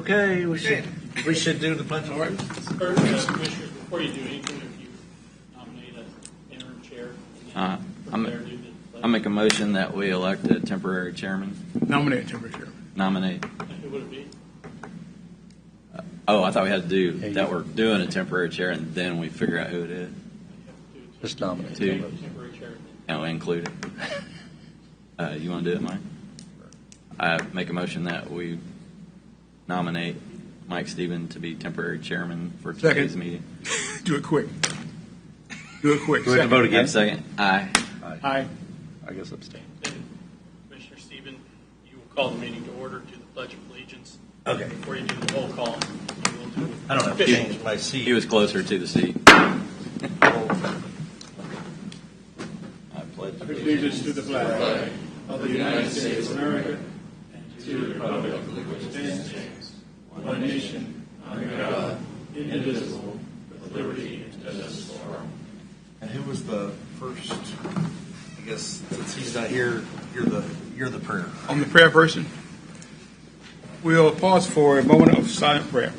Okay, we should do the pledge of allegiance. Commissioners, before you do anything, if you nominate an interim chair, I'll make a motion that we elect a temporary chairman. Nominate temporary chairman. Nominate. who would it be? I thought we had to do that. We're doing a temporary chair, and then we figure out who it is. Just nominate. Temporary chair. And we include it. You want to do it, Mike? I make a motion that we nominate Mike Stephen to be temporary chairman for today's meeting. Do it quick. Do it quick. Do we have to vote again? Second. Aye. Aye. I guess abstain. Commissioner Stephen, you will call the meeting to order, do the Pledge of Allegiance. Okay. Before you do the roll call, you will do I don't have to change my seat. He was closer to the seat. I pledge Allegiance to the flag of the United States of America and to the republic for which it stands, one nation, under God, indivisible, with liberty and justice for all. And who was the first? I guess since he's not here, you're the prayer. On the prayer person, we'll pause for a moment of silent prayer.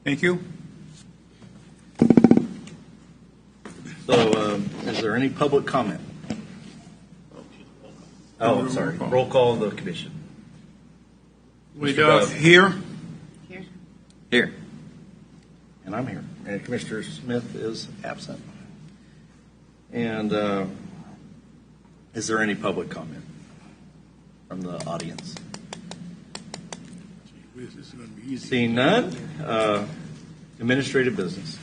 Thank you. So, is there any public comment? Oh, I'm sorry. Roll call of the commission. We Mr. Dove Dove. here. Here. And I'm here. And Commissioner Smith is absent. And is there any public comment from the audience? This is going to be easy. Seeing none, administrative business.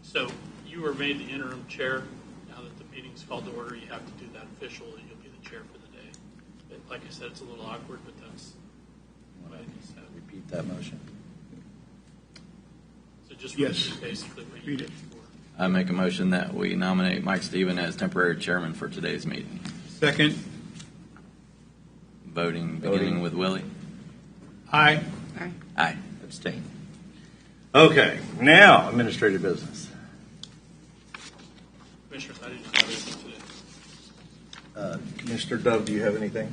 So you were made the interim chair. Now that the meeting's called to order, you have to do that officially. You'll be the chair for the day. But like I said, it's a little awkward, but that's what I said. Repeat that motion. So just Yes. repeat basically what you Read did it. before. I make a motion that we nominate Mike Stephen as temporary chairman for today's meeting. Second. Voting beginning with Willie. Aye. Aye. Abstain. Okay, now administrative business. Commissioners, I didn't have anything today. Commissioner Dove, do you have anything?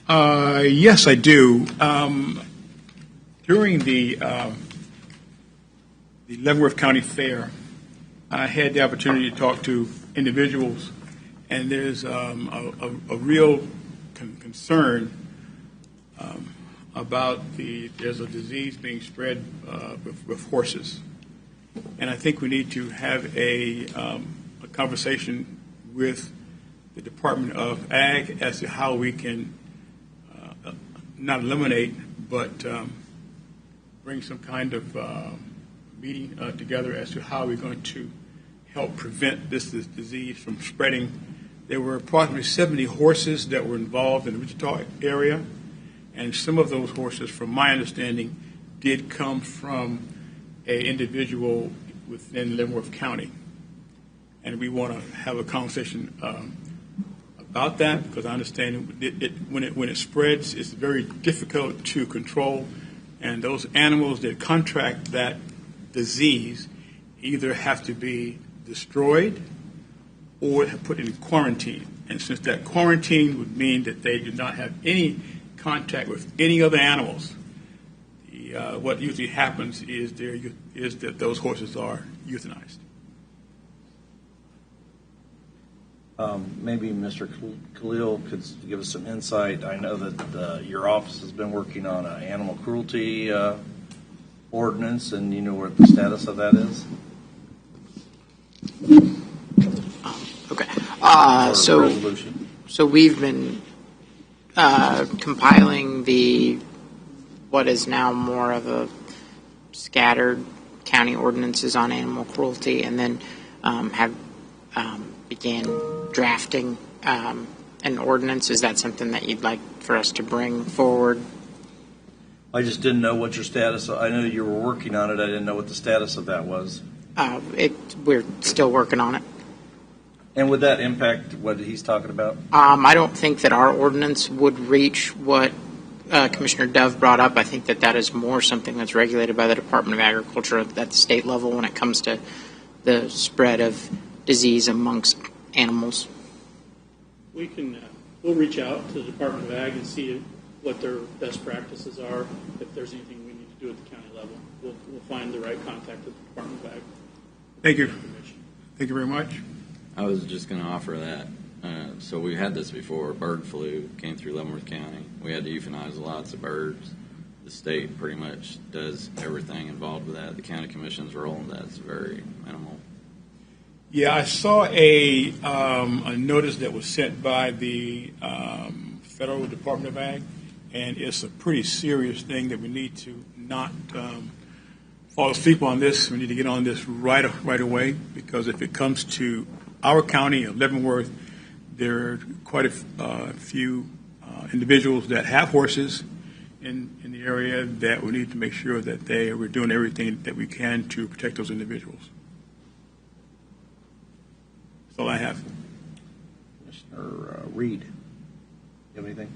Yes, I do. During the Leavenworth County Fair, I had the opportunity to talk to individuals, and there's a real concern about there's a disease being spread with horses, and I think we need to have a conversation with the Department of Ag as to how we can not eliminate, but bring some kind of meeting together as to how we're going to help prevent this disease from spreading. There were approximately 70 horses that were involved in the Wichita area, and some of those horses, from my understanding, did come from an individual within Leavenworth County. And we want to have a conversation about that, because I understand when it spreads, it's very difficult to control, and those animals that contract that disease either have to be destroyed or put in quarantine. And since that quarantine would mean that they do not have any contact with any other animals, what usually happens is that those horses are euthanized. Maybe Mr. Khalil could give us some insight. I know that your office has been working on an animal cruelty ordinance, and you know what the status of that is? Okay. So we've been compiling what is now more of a scattered county ordinances on animal cruelty, and then have began drafting an ordinance. Is that something that you'd like for us to bring forward? I just didn't know what your status. I know you were working on it. I didn't know what the status of that was. We're still working on it. And would that impact what he's talking about? I don't think that our ordinance would reach what Commissioner Dove brought up. I think that is more something that's regulated by the Department of Agriculture at the state level when it comes to the spread of disease amongst animals. We can, we'll reach out to the Department of Ag and see what their best practices are. If there's anything we need to do at the county level, we'll find the right contact at the Department of Ag. Thank you. Thank you very much. I was just going to offer that. So we had this before. Bird flu came through Leavenworth County. We had to euthanize lots of birds. The state pretty much does everything involved with that. The county commission's role in that is very minimal. Yeah, I saw a notice that was sent by the Federal Department of Ag, and it's a pretty serious thing that we need to not fall asleep on this. We need to get on this right away, because if it comes to our county of Leavenworth, there are quite a few individuals that have horses in the area that we need to make sure that we're doing everything that we can to protect those individuals. That's all I have. Commissioner Reed, you have anything?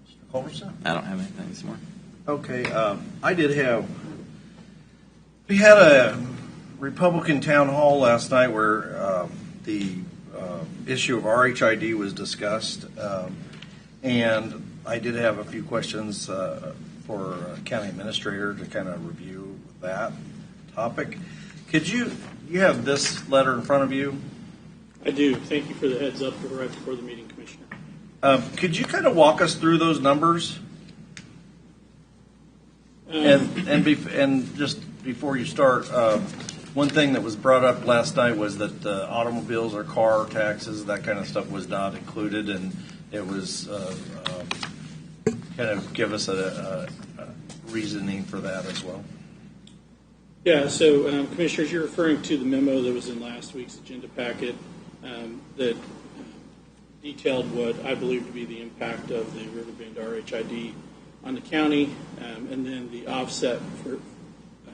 Mr. Culberson? I don't have anything this morning. Okay, I did have. We had a Republican town hall last night where the issue of RHID was discussed, and I did have a few questions for county administrator to kind of review that topic. Could you have this letter in front of you? I do. Thank you for the heads up right before the meeting, Commissioner. Could you kind of walk us through those numbers? And just before you start, one thing that was brought up last night was that the automobiles or car taxes, that kind of stuff, was not included, and it was kind of give us a reasoning for that as well. Yeah, so Commissioners, you're referring to the memo that was in last week's agenda packet that detailed what I believe to be the impact of the Riverbend RHID on the county, and then the offset for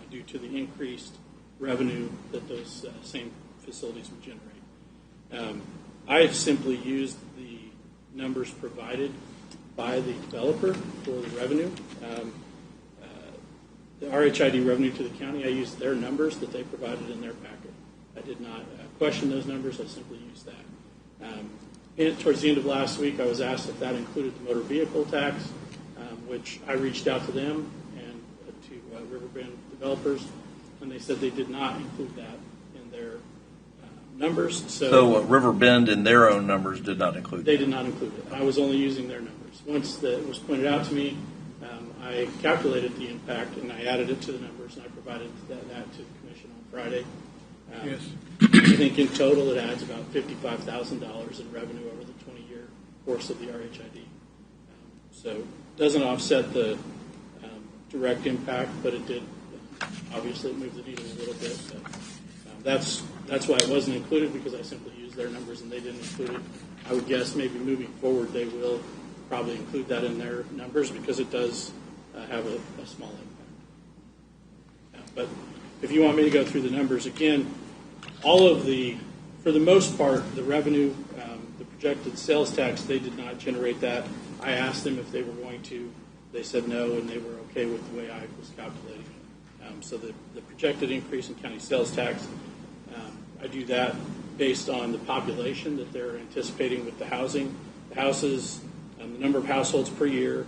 due to the increased revenue that those same facilities would generate. I have simply used the numbers provided by the developer for the revenue. The RHID revenue to the county, I used their numbers that they provided in their packet. I did not question those numbers. I simply used that. Towards the end of last week, I was asked if that included the motor vehicle tax, which I reached out to them and to Riverbend developers, and they said they did not include that in their numbers. So Riverbend in their own numbers did not include They that. did not include it. I was only using their numbers. Once that was pointed out to me, I calculated the impact and I added it to the numbers, and I provided that to the commission on Friday. Yes. I think in total it adds about $55,000 in revenue over the 20-year course of the RHID. So it doesn't offset the direct impact, but it did obviously move the needle a little bit. But, that's why it wasn't included, because I simply used their numbers and they didn't include it. I would guess maybe moving forward they will probably include that in their numbers, because it does have a small impact. But if you want me to go through the numbers again, for the most part, the revenue, the projected sales tax, they did not generate that. I asked them if they were going to. They said no, and they were okay with the way I was calculating it. So the projected increase in county sales tax, I do that based on the population that they're anticipating with the housing, the houses, the number of households per year,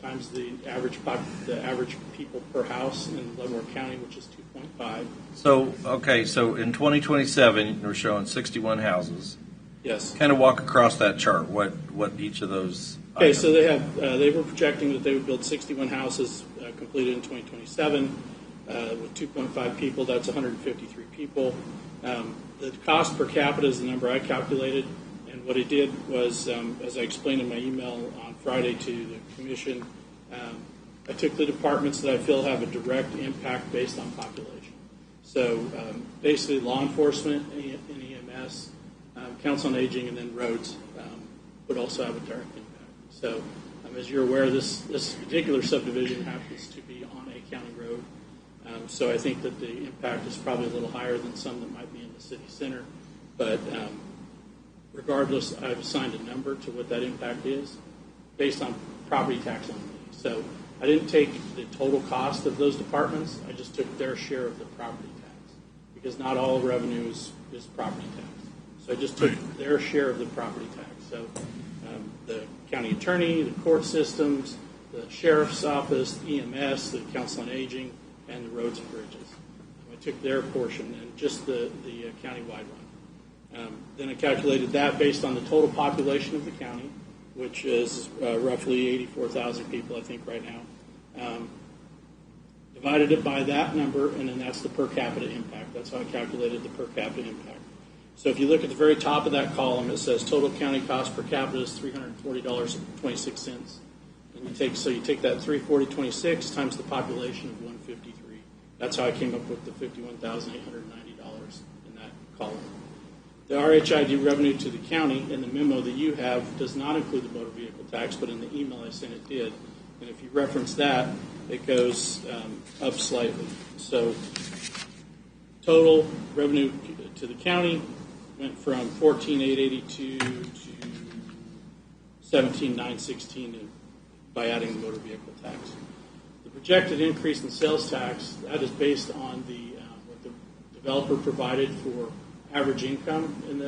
times the average people per house in Leavenworth County, which is 2.5. So in 2027, we're showing 61 houses. Yes. Kind of walk across that chart. What each of those? Okay, items. so they were projecting that they would build 61 houses completed in 2027 with 2.5 people. That's 153 people. The cost per capita is the number I calculated, and what I did was, as I explained in my email on Friday to the commission, I took the departments that I feel have a direct impact based on population. So basically law enforcement and EMS, council on aging, and then roads would also have a direct impact. So as you're aware, this particular subdivision happens to be on a county road. So I think that the impact is probably a little higher than some that might be in the city center. But regardless, I've assigned a number to what that impact is based on property tax only. So I didn't take the total cost of those departments. I just took their share of the property tax, because not all revenue is property tax. So I just took their share of the property tax. So the county attorney, the court systems, the sheriff's office, EMS, the council on aging, and the roads and bridges. I took their portion and just the countywide one. Then I calculated that based on the total population of the county, which is roughly 84,000 people, I think, right now. Divided it by that number, and then that's the per capita impact. That's how I calculated the per capita impact. So if you look at the very top of that column, it says total county cost per capita is $340.26. And you take that $340.26 times the population of 153. That's how I came up with the $51,890 in that column. The RHID revenue to the county in the memo that you have does not include the motor vehicle tax, but in the email I sent it did. And if you reference that, it goes up slightly. So total revenue to the county went from 14,882 to 17,916 by adding the motor vehicle tax. The projected increase in sales tax, that is based on what the developer provided for average income in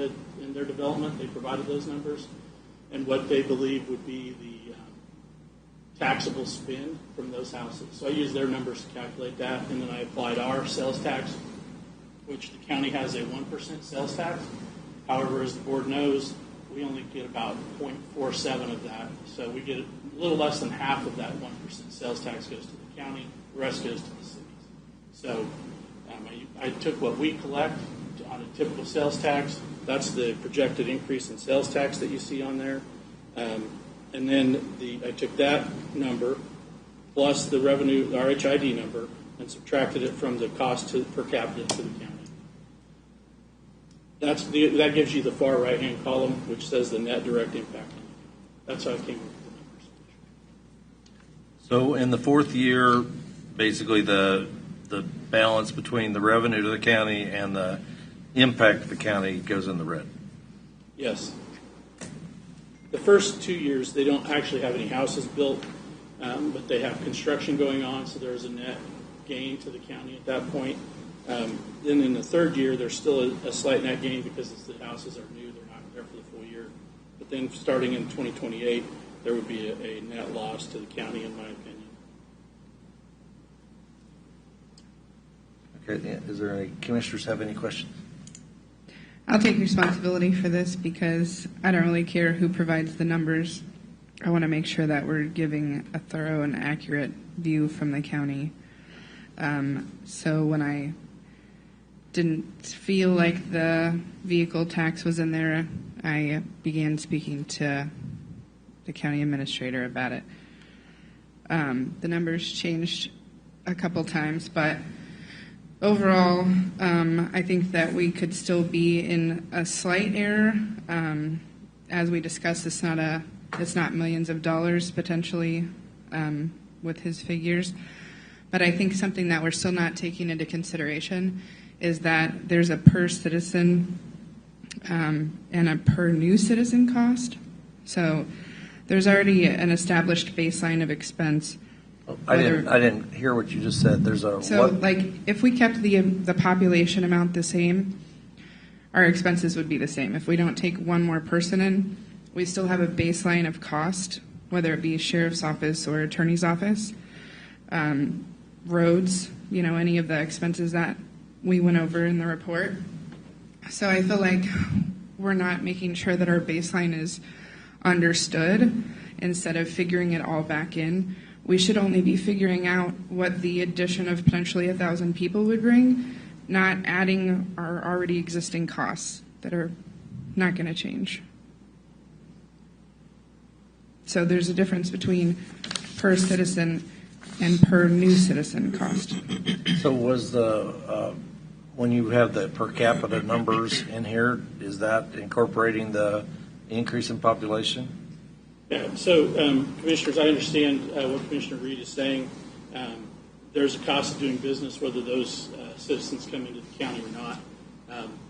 their development. They provided those numbers, and what they believe would be the taxable spend from those houses. So I used their numbers to calculate that, and then I applied our sales tax, which the county has a 1% sales tax. However, as the board knows, we only get about 0.47 of that. So we get a little less than half of that 1% sales tax goes to the county, the rest goes to the cities. So I took what we collect on a typical sales tax. That's the projected increase in sales tax that you see on there. And then I took that number plus the revenue, the RHID number, and subtracted it from the cost per capita to the county. That gives you the far right-hand column, which says the net direct impact. That's how I came up with the numbers. So in the fourth year, basically the balance between the revenue to the county and the impact to the county goes in the red. Yes. The first 2 years, they don't actually have any houses built, but they have construction going on, so there's a net gain to the county at that point. Then in the third year, there's still a slight net gain because the houses are new; they're not there for the full year. But then starting in 2028, there would be a net loss to the county, in my opinion. Okay. Is there any commissioners have any questions? I'll take responsibility for this because I don't really care who provides the numbers. I want to make sure that we're giving a thorough and accurate view from the county. So when I didn't feel like the vehicle tax was in there, I began speaking to the county administrator about it. The numbers changed a couple times, but overall, I think that we could still be in a slight error. As we discussed, it's not millions of dollars potentially with his figures. But I think something that we're still not taking into consideration is that there's a per citizen and a per new citizen cost. So there's already an established baseline of expense. I didn't hear what you just said. There's a so what? Like if we kept the population amount the same, our expenses would be the same. If we don't take one more person in, we still have a baseline of cost, whether it be sheriff's office or attorney's office, roads, any of the expenses that we went over in the report. So I feel like we're not making sure that our baseline is understood instead of figuring it all back in. We should only be figuring out what the addition of potentially 1,000 people would bring, not adding our already existing costs that are not going to change. So there's a difference between per citizen and per new citizen cost. So was when you have the per capita numbers in here, is that incorporating the increase in population? Yeah, so commissioners, I understand what Commissioner Reed is saying. There's a cost of doing business, whether those citizens come into the county or not.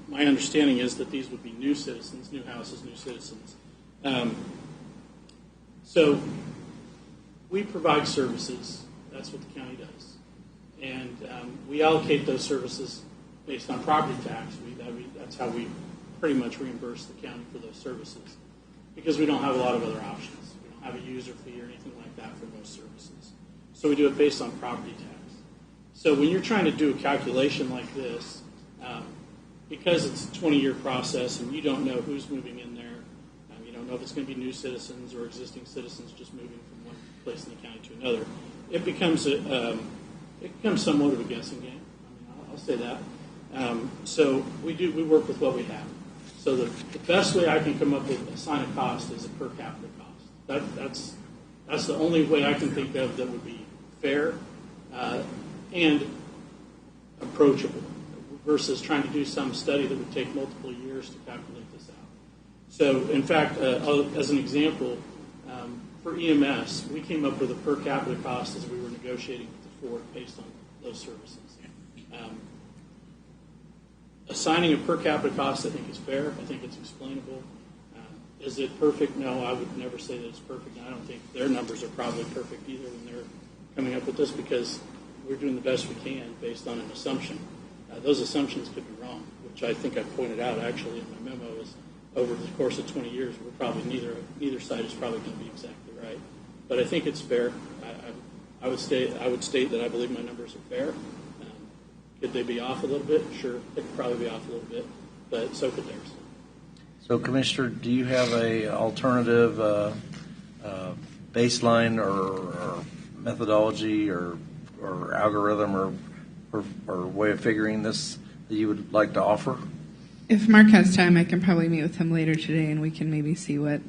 My understanding is that these would be new citizens, new houses, new citizens. So we provide services. That's what the county does. And we allocate those services based on property tax. That's how we pretty much reimburse the county for those services, because we don't have a lot of other options. We don't have a user fee or anything like that for most services. So we do it based on property tax. So when you're trying to do a calculation like this, because it's a 20-year process and you don't know who's moving in there, you don't know if it's going to be new citizens or existing citizens just moving from one place in the county to another, it becomes somewhat of a guessing game. I'll say that. So we work with what we have. So the best way I can come up with assign a cost is a per capita cost. That's the only way I can think of that would be fair and approachable, versus trying to do some study that would take multiple years to calculate this out. So, in fact, as an example, for EMS, we came up with a per capita cost as we were negotiating with the Ford based on those services. Assigning a per capita cost, I think, is fair. I think it's explainable. Is it perfect? No, I would never say that it's perfect. And I don't think their numbers are probably perfect either when they're coming up with this, because we're doing the best we can based on an assumption. Those assumptions could be wrong, which I think I pointed out actually in my memo. Is over the course of 20 years, we're probably neither side is probably going to be exactly right. But I think it's fair. I would state that I believe my numbers are fair. Could they be off a little bit? Sure, they could probably be off a little bit, but so could theirs. So, Commissioner, do you have a alternative baseline or methodology or algorithm or way of figuring this that you would like to offer? If Mark has time, I can probably meet with him later today, and we can maybe see what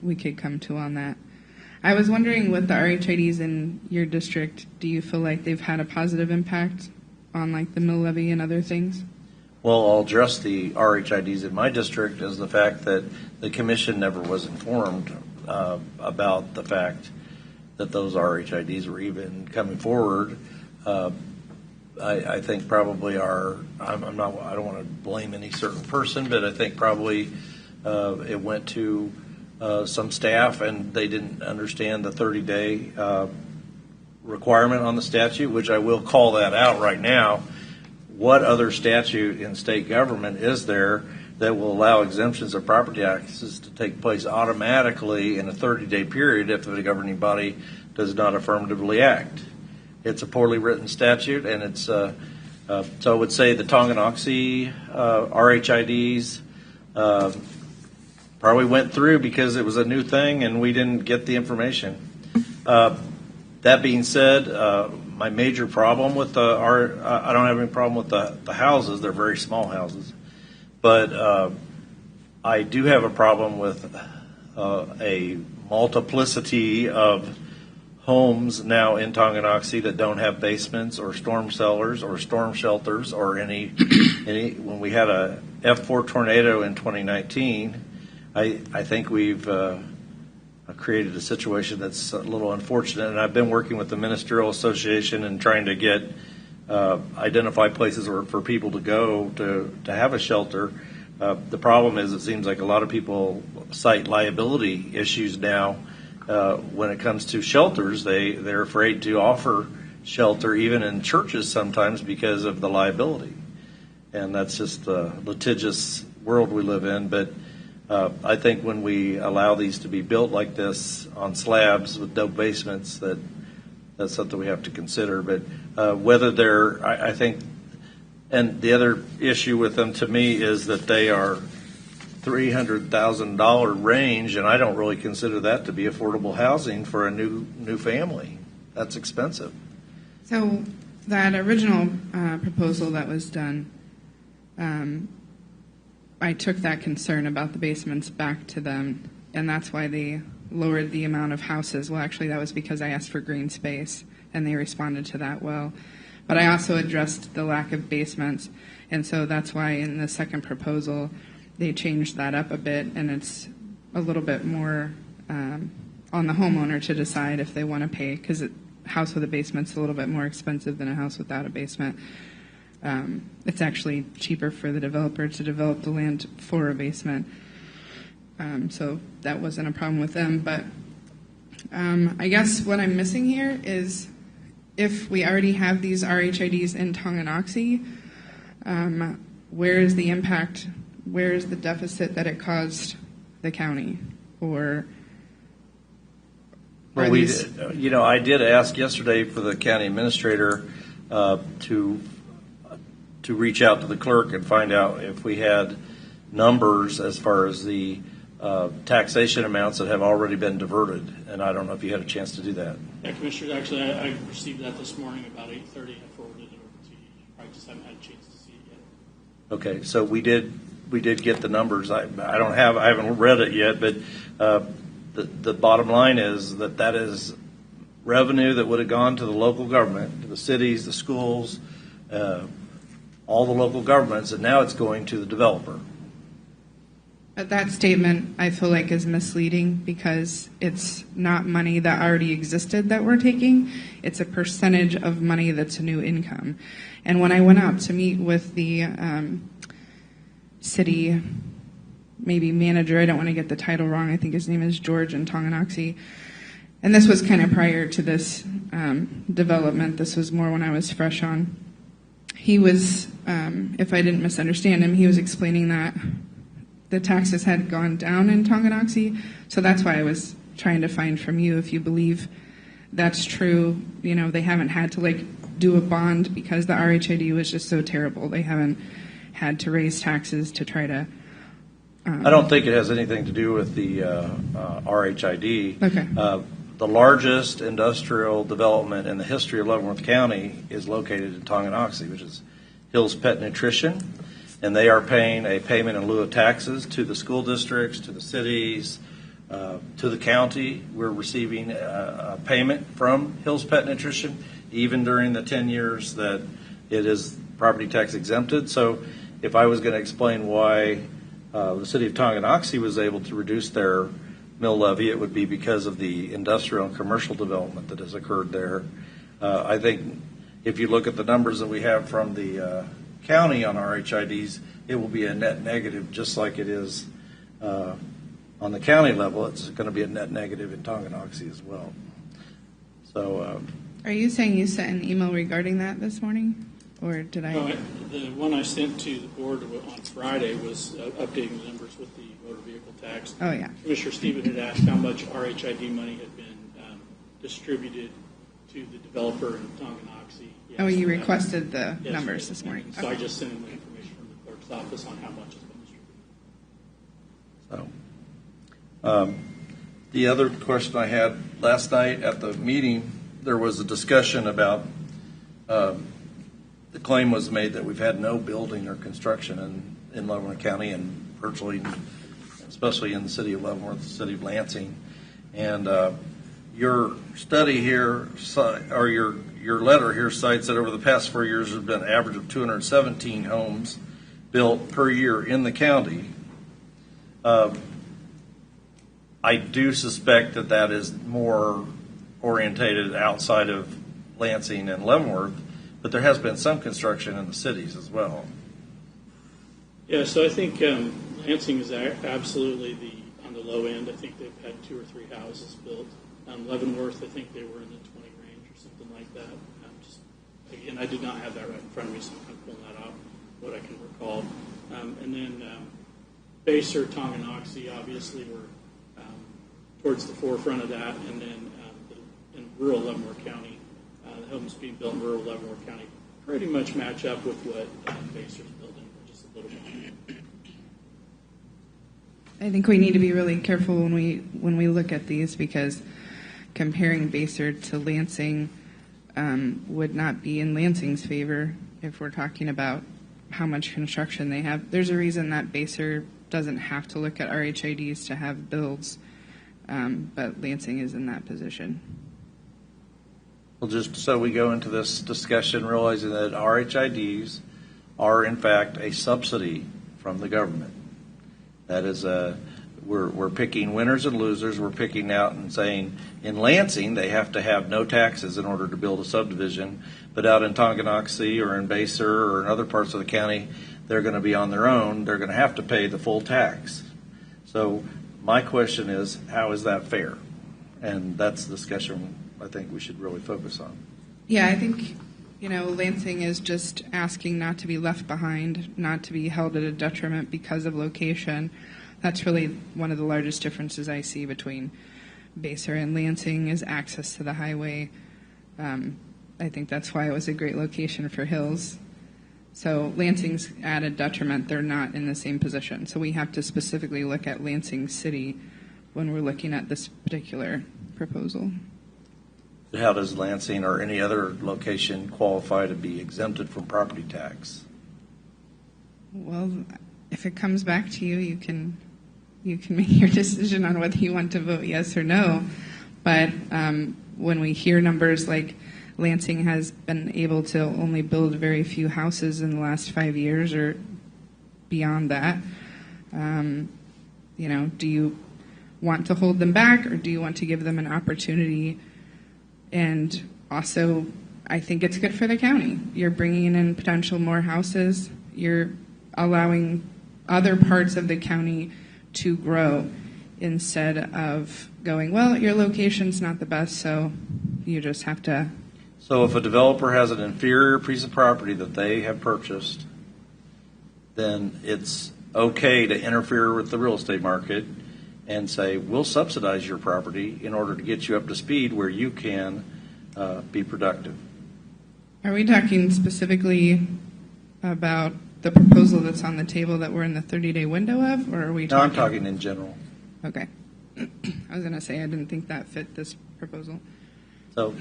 we could come to on that. I was wondering, with the RHIDs in your district, do you feel like they've had a positive impact on like the mill levy and other things? Well, I'll address the RHIDs in my district as the fact that the commission never was informed about the fact that those RHIDs were even coming forward. I think probably I don't want to blame any certain person, but I think probably it went to some staff and they didn't understand the 30-day requirement on the statute, which I will call that out right now. What other statute in state government is there that will allow exemptions of property taxes to take place automatically in a 30-day period if the governing body does not affirmatively act? It's a poorly written statute, and it's so I would say the Tonganoxie RHIDs probably went through because it was a new thing and we didn't get the information. That being said, my major problem with I don't have any problem with the houses. They're very small houses. But I do have a problem with a multiplicity of homes now in Tonganoxie that don't have basements or storm cellars or storm shelters or any. When we had a F4 tornado in 2019, I think we've created a situation that's a little unfortunate. And I've been working with the Ministerial Association and trying to get identify places for people to go to have a shelter. The problem is it seems like a lot of people cite liability issues now. When it comes to shelters, they're afraid to offer shelter even in churches sometimes because of the liability. And that's just the litigious world we live in. But I think when we allow these to be built like this on slabs with no basements, that's something we have to consider. But whether I think, and the other issue with them to me is that they are $300,000 range, and I don't really consider that to be affordable housing for a new family. That's expensive. So that original proposal that was done, I took that concern about the basements back to them, and that's why they lowered the amount of houses. Well, actually, that was because I asked for green space, and they responded to that well. But I also addressed the lack of basements, and so that's why in the second proposal, they changed that up a bit, and it's a little bit more on the homeowner to decide if they want to pay, because a house with a basement's a little bit more expensive than a house without a basement. It's actually cheaper for the developer to develop the land for a basement. So that wasn't a problem with them. But I guess what I'm missing here is if we already have these RHIDs in Tonganoxie, Where is the impact? Where is the deficit that it caused the county? Or Well, are we, these- I did ask yesterday for the county administrator to reach out to the clerk and find out if we had numbers as far as the taxation amounts that have already been diverted. And I don't know if you had a chance to do that. Yeah, Commissioners, actually, I received that this morning about 8:30. I forwarded it over to you. I just haven't had a chance to see it yet. Okay, so we did get the numbers. I haven't read it yet, but the bottom line is that is revenue that would have gone to the local government, to the cities, the schools, all the local governments, and now it's going to the developer. But that statement, I feel like, is misleading because it's not money that already existed that we're taking. It's a percentage of money that's new income. And when I went out to meet with the city, maybe manager, I don't want to get the title wrong, I think his name is George in Tonganoxie, and this was kind of prior to this development. This was more when I was fresh on. He was, if I didn't misunderstand him, he was explaining that the taxes had gone down in Tonganoxie, so that's why I was trying to find from you if you believe that's true. They haven't had to do a bond because the RHID was just so terrible. They haven't had to raise taxes to try to. I don't think it has anything to do with the RHID. Okay. The largest industrial development in the history of Leavenworth County is located in Tonganoxie, which is Hill's Pet Nutrition. And they are paying a payment in lieu of taxes to the school districts, to the cities, to the county. We're receiving a payment from Hill's Pet Nutrition, even during the 10 years that it is property tax exempted. So if I was going to explain why the city of Tonganoxie was able to reduce their mill levy, it would be because of the industrial and commercial development that has occurred there. I think if you look at the numbers that we have from the county on RHIDs, it will be a net negative, just like it is on the county level. It's going to be a net negative in Tonganoxie as well. So, Are you saying you sent an email regarding that this morning, or did I? No, the one I sent to the board on Friday was updating the numbers with the motor vehicle tax. Oh yeah. Commissioner Stephen had asked how much RHID money had been distributed to the developer in Tonganoxie. Yes, Oh, you requested the yes, numbers this morning. So I just sent him the information from the clerk's office on how much has been distributed. so the other question I had last night at the meeting, there was a discussion about the claim was made that we've had no building or construction in Leavenworth County and virtually, especially in the city of Leavenworth, the city of Lansing. And your study here, or your letter here cites that over the past 4 years there's been an average of 217 homes built per year in the county. I do suspect that is more orientated outside of Lansing and Leavenworth, but there has been some construction in the cities as well. Yeah, so I think Lansing is absolutely on the low end. I think they've had 2 or 3 houses built. Leavenworth, I think they were in the 20 range or something like that. Again, I did not have that right in front of me, so I'm kind of pulling that out, what I can recall. And then Baser, Tonganoxie, obviously, were towards the forefront of that. And then in rural Leavenworth County, the homes being built in rural Leavenworth County pretty much match up with what Baser's building, just a little bit. I think we need to be really careful when we look at these, because comparing Baser to Lansing would not be in Lansing's favor if we're talking about how much construction they have. There's a reason that Baser doesn't have to look at RHIDs to have builds, but Lansing is in that position. Well, just so we go into this discussion realizing that RHIDs are in fact a subsidy from the government. That is we're picking winners and losers. We're picking out and saying in Lansing they have to have no taxes in order to build a subdivision, but out in Tonganoxie or in Baser or in other parts of the county, they're going to be on their own. They're going to have to pay the full tax. So my question is, how is that fair? And that's the discussion I think we should really focus on. Yeah, I think You know, Lansing is just asking not to be left behind, not to be held at a detriment because of location. That's really one of the largest differences I see between Baser and Lansing is access to the highway. I think that's why it was a great location for Hills. So Lansing's at a detriment. They're not in the same position. So we have to specifically look at Lansing City when we're looking at this particular proposal. How does Lansing or any other location qualify to be exempted from property tax? Well, if it comes back to you, you can make your decision on whether you want to vote yes or no. But when we hear numbers like Lansing has been able to only build very few houses in the last 5 years or beyond that, you know, do you want to hold them back or do you want to give them an opportunity? And also, I think it's good for the county. You're bringing in potential more houses. You're allowing other parts of the county to grow instead of going, well, your location's not the best, so you just have to. So if a developer has an inferior piece of property that they have purchased, then it's okay to interfere with the real estate market and say, we'll subsidize your property in order to get you up to speed where you can be productive. Are we talking specifically about the proposal that's on the table that we're in the 30-day window of, or are we No, talking? I'm talking in general. Okay. I was going to say I didn't think that fit this proposal. So,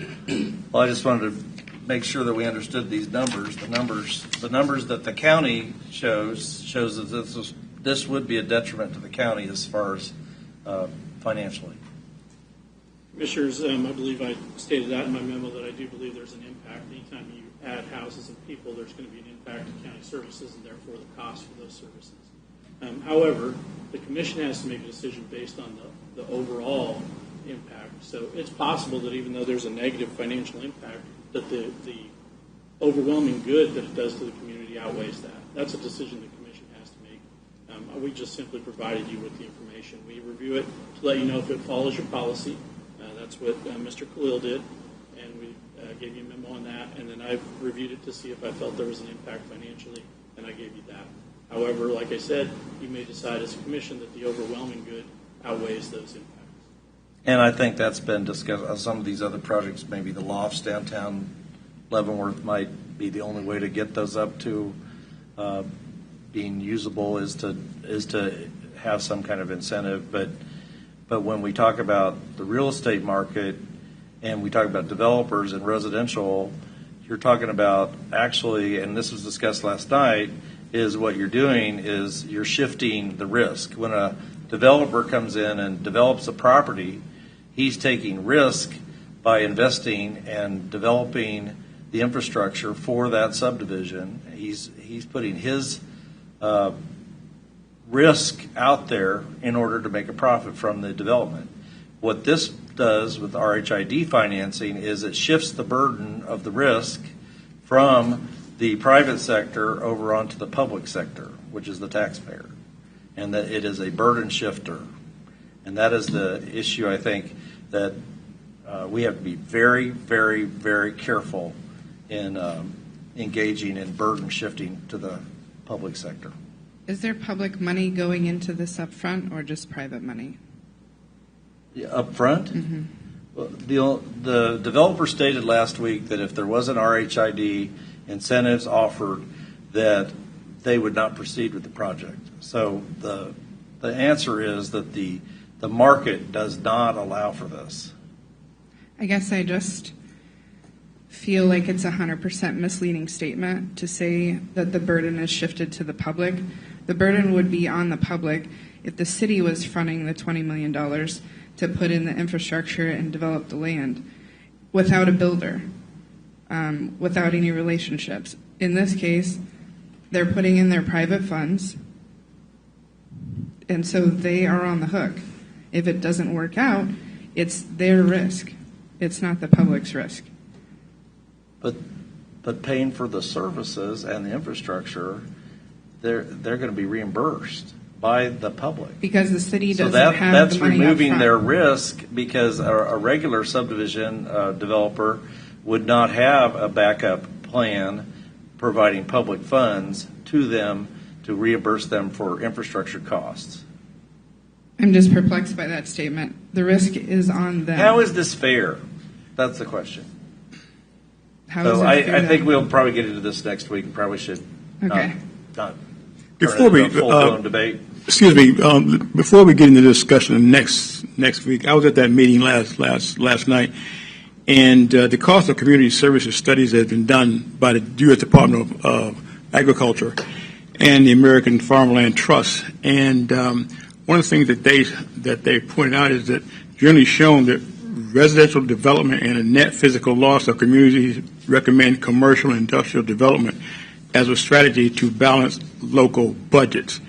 well, I just wanted to make sure that we understood these numbers. The numbers that the county shows that this would be a detriment to the county as far as financially. Commissioners, I believe I stated that in my memo that I do believe there's an impact. Anytime you add houses and people, there's going to be an impact to county services and therefore the cost for those services. However, the commission has to make a decision based on the overall impact. So it's possible that even though there's a negative financial impact, that the overwhelming good that it does to the community outweighs that. That's a decision the commission has to make. We just simply provided you with the information. We review it to let you know if it follows your policy. That's what Mr. Khalil did, and we gave you a memo on that. And then I reviewed it to see if I felt there was an impact financially, and I gave you that. However, like I said, you may decide as a commission that the overwhelming good outweighs those impacts. And I think that's been discussed on some of these other projects. Maybe the lofts downtown Leavenworth might be the only way to get those up to being usable is to have some kind of incentive. But when we talk about the real estate market and we talk about developers and residential, you're talking about actually, and this was discussed last night, is what you're doing is you're shifting the risk. When a developer comes in and develops a property, he's taking risk by investing and developing the infrastructure for that subdivision. He's putting his risk out there in order to make a profit from the development. What this does with RHID financing is it shifts the burden of the risk from the private sector over onto the public sector, which is the taxpayer, and that it is a burden shifter. And that is the issue, I think, that we have to be very, very, very careful in engaging in burden shifting to the public sector. Is there public money going into this up front or just private money? Yeah, up front? Mm-hmm. Well, the developer stated last week that if there wasn't RHID incentives offered, that they would not proceed with the project. So the answer is that the market does not allow for this. I guess I just feel like it's a 100% misleading statement to say that the burden is shifted to the public. The burden would be on the public if the city was fronting the $20 million to put in the infrastructure and develop the land without a builder, without any relationships. In this case, they're putting in their private funds, and so they are on the hook. If it doesn't work out, it's their risk. It's not the public's risk. But paying for the services and the infrastructure, they're going to be reimbursed by the public. Because the city doesn't so have that's the money removing up front. their risk, because a regular subdivision developer would not have a backup plan providing public funds to them to reimburse them for infrastructure costs. I'm just perplexed by that statement. The risk is on them. How is this fair? That's the question. How So is it fair I to think them? we'll probably get into this next week and probably should Okay. not Before we, turn it into a full-blown debate. Excuse me. Before we get into the discussion next week, I was at that meeting last night, and the cost of community services studies has been done by the U.S. Department of Agriculture and the American Farmland Trust. And one of the things that they pointed out is that generally shown that residential development and a net physical loss of communities recommend commercial and industrial development as a strategy to balance local budgets.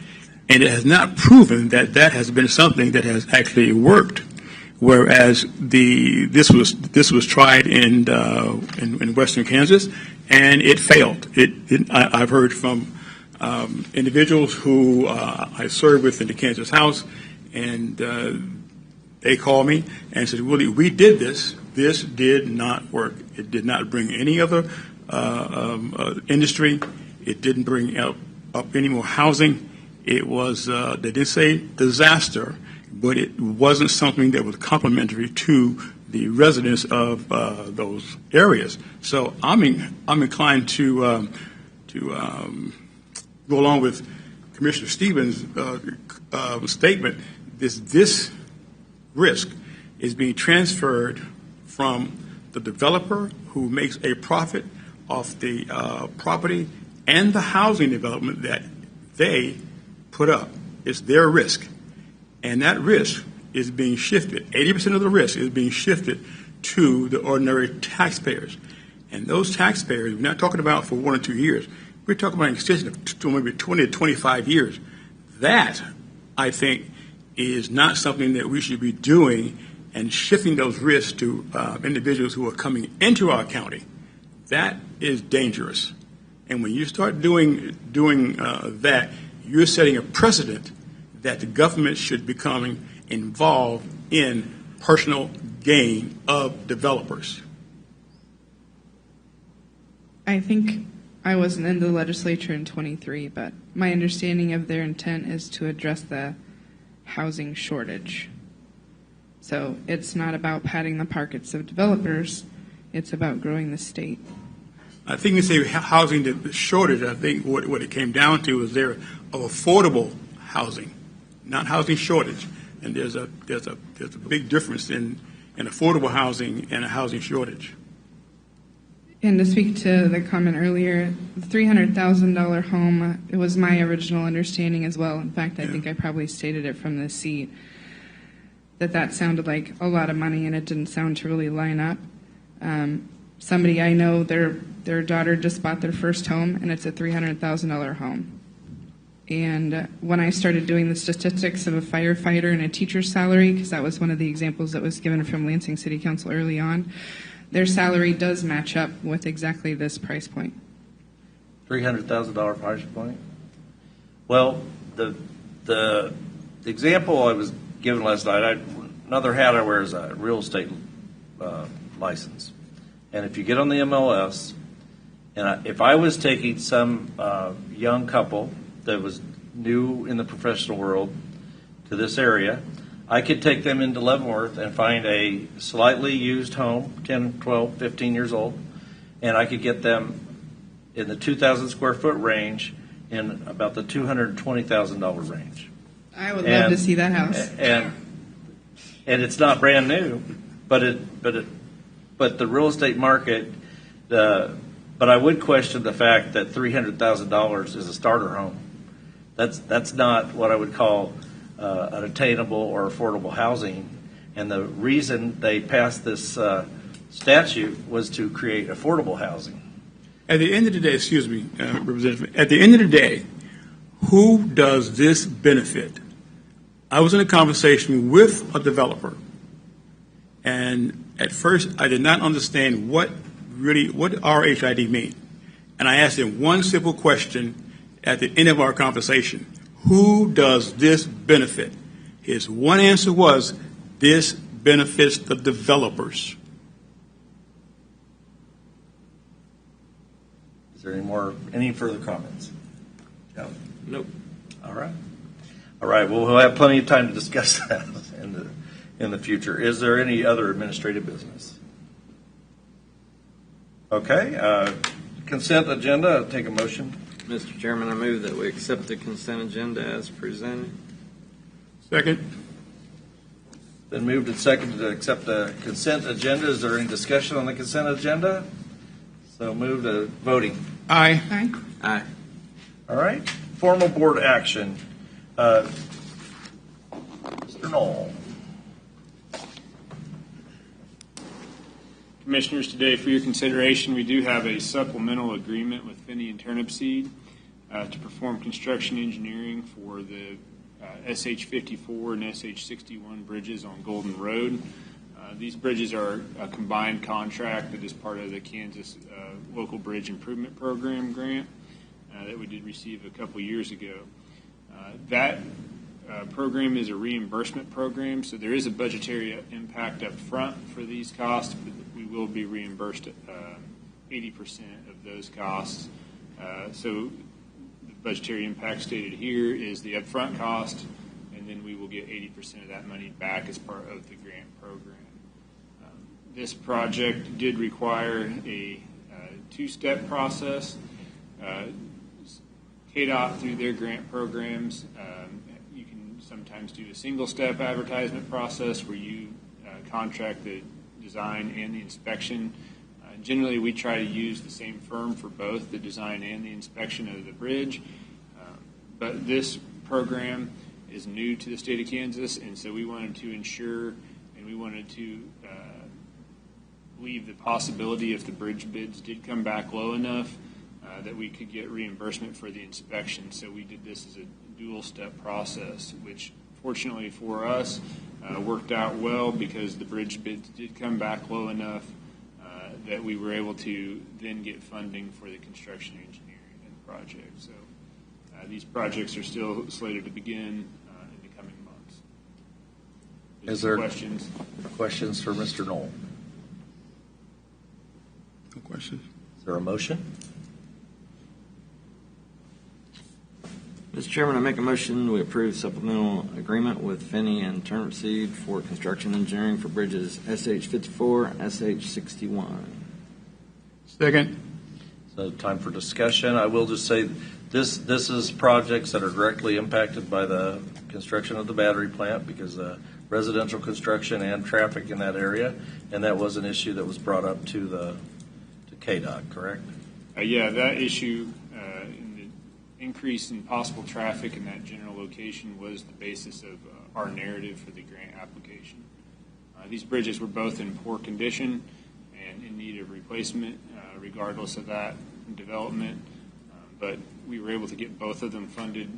And it has not proven that that has been something that has actually worked. Whereas this was tried in western Kansas, and it failed. I've heard from individuals who I served with in the Kansas House, and they called me and said, "Willie, we did this. This did not work. It did not bring any other industry. It didn't bring up any more housing. It was, they didn't say disaster, but it wasn't something that was complementary to the residents of those areas." So I'm inclined to go along with Commissioner Stevens' statement. This risk is being transferred from the developer who makes a profit off the property and the housing development that they put up. It's their risk. And that risk is being shifted. 80% of the risk is being shifted to the ordinary taxpayers. And those taxpayers, we're not talking about for 1 or 2 years. We're talking about an extension of maybe 20 to 25 years. That, I think, is not something that we should be doing and shifting those risks to individuals who are coming into our county. That is dangerous. And when you start doing that, you're setting a precedent that the government should become involved in personal gain of developers. I think I wasn't in the legislature in 23, but my understanding of their intent is to address the housing shortage. So it's not about padding the pockets of developers, it's about growing the state. I think you say housing shortage. I think what it came down to is there of affordable housing, not housing shortage. And there's a big difference in affordable housing and a housing shortage. And to speak to the comment earlier, the $300,000 home, it was my original understanding as well. In fact, I think I probably stated it from the seat, that sounded like a lot of money and it didn't sound to really line up. Somebody I know, their daughter just bought their first home, and it's a $300,000 home. And when I started doing the statistics of a firefighter and a teacher's salary, because that was one of the examples that was given from Lansing City Council early on, their salary does match up with exactly this price point. $300,000 price point? Well, the example I was given last night, another hat I wear is a real estate license. And if you get on the MLS, and if I was taking some young couple that was new in the professional world to this area, I could take them into Leavenworth and find a slightly used home, 10, 12, 15 years old, and I could get them in the 2,000 square foot range in about the $220,000 range. I would love to see that house. And it's not brand new, but the real estate market, but I would question the fact that $300,000 is a starter home. That's not what I would call an attainable or affordable housing. And the reason they passed this statute was to create affordable housing. At the end of the day, excuse me, Representative, at the end of the day, who does this benefit? I was in a conversation with a developer, and at first I did not understand what RHID mean. And I asked him one simple question at the end of our conversation: who does this benefit? His one answer was, this benefits the developers. Is there any further comments? Jeff? Nope. All right. All right. Well, we'll have plenty of time to discuss that in the future. Is there any other administrative business? Okay. Consent agenda. I'll take a motion. Mr. Chairman, I move that we accept the consent agenda as presented. Second. Been moved and seconded to accept the consent agenda. Is there any discussion on the consent agenda? So move to voting. Aye. Aye. Aye. All right. Formal board action. Mr. Knoll. Commissioners, today for your consideration, we do have a supplemental agreement with Finney and Turnipseed to perform construction engineering for the SH-54 and SH-61 bridges on Golden Road. These bridges are a combined contract that is part of the Kansas Local Bridge Improvement Program grant that we did receive a couple years ago. That program is a reimbursement program, so there is a budgetary impact up front for these costs, but we will be reimbursed 80% of those costs. So the budgetary impact stated here is the upfront cost, and then we will get 80% of that money back as part of the grant program. This project did require a two-step process. KDOT, through their grant programs, you can sometimes do a single-step advertisement process where you contract the design and the inspection. Generally, we try to use the same firm for both the design and the inspection of the bridge. But this program is new to the state of Kansas, and so we wanted to ensure and we wanted to leave the possibility, if the bridge bids did come back low enough, that we could get reimbursement for the inspection. So we did this as a dual-step process, which fortunately for us worked out well because the bridge bids did come back low enough that we were able to then get funding for the construction engineering of the project. So these projects are still slated to begin in the coming months. Is there questions for Mr. Knoll? No questions. Is there a motion? Mr. Chairman, I make a motion we approve supplemental agreement with Finney and Turnipseed for construction engineering for bridges SH-54, SH-61. Second. So time for discussion. I will just say this is projects that are directly impacted by the construction of the battery plant because residential construction and traffic in that area, and that was an issue that was brought up to KDOT, correct? Yeah, that issue, in the increase in possible traffic in that general location was the basis of our narrative for the grant application. These bridges were both in poor condition and in need of replacement, regardless of that development. But we were able to get both of them funded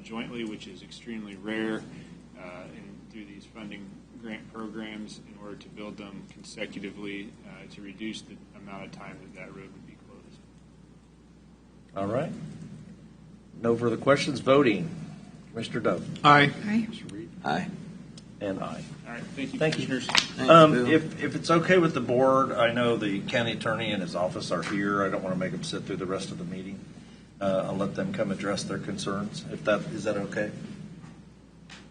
jointly, which is extremely rare through these funding grant programs in order to build them consecutively to reduce the amount of time that road would be closed. All right. No further questions. Voting. Commissioner Dove. Aye. Aye. Mr. Reed. Aye. And aye. All right, thank you, Thank you. Commissioners. Thanks, Bill. If it's okay with the board, I know the county attorney and his office are here. I don't want to make them sit through the rest of the meeting. I'll let them come address their concerns. Is that okay?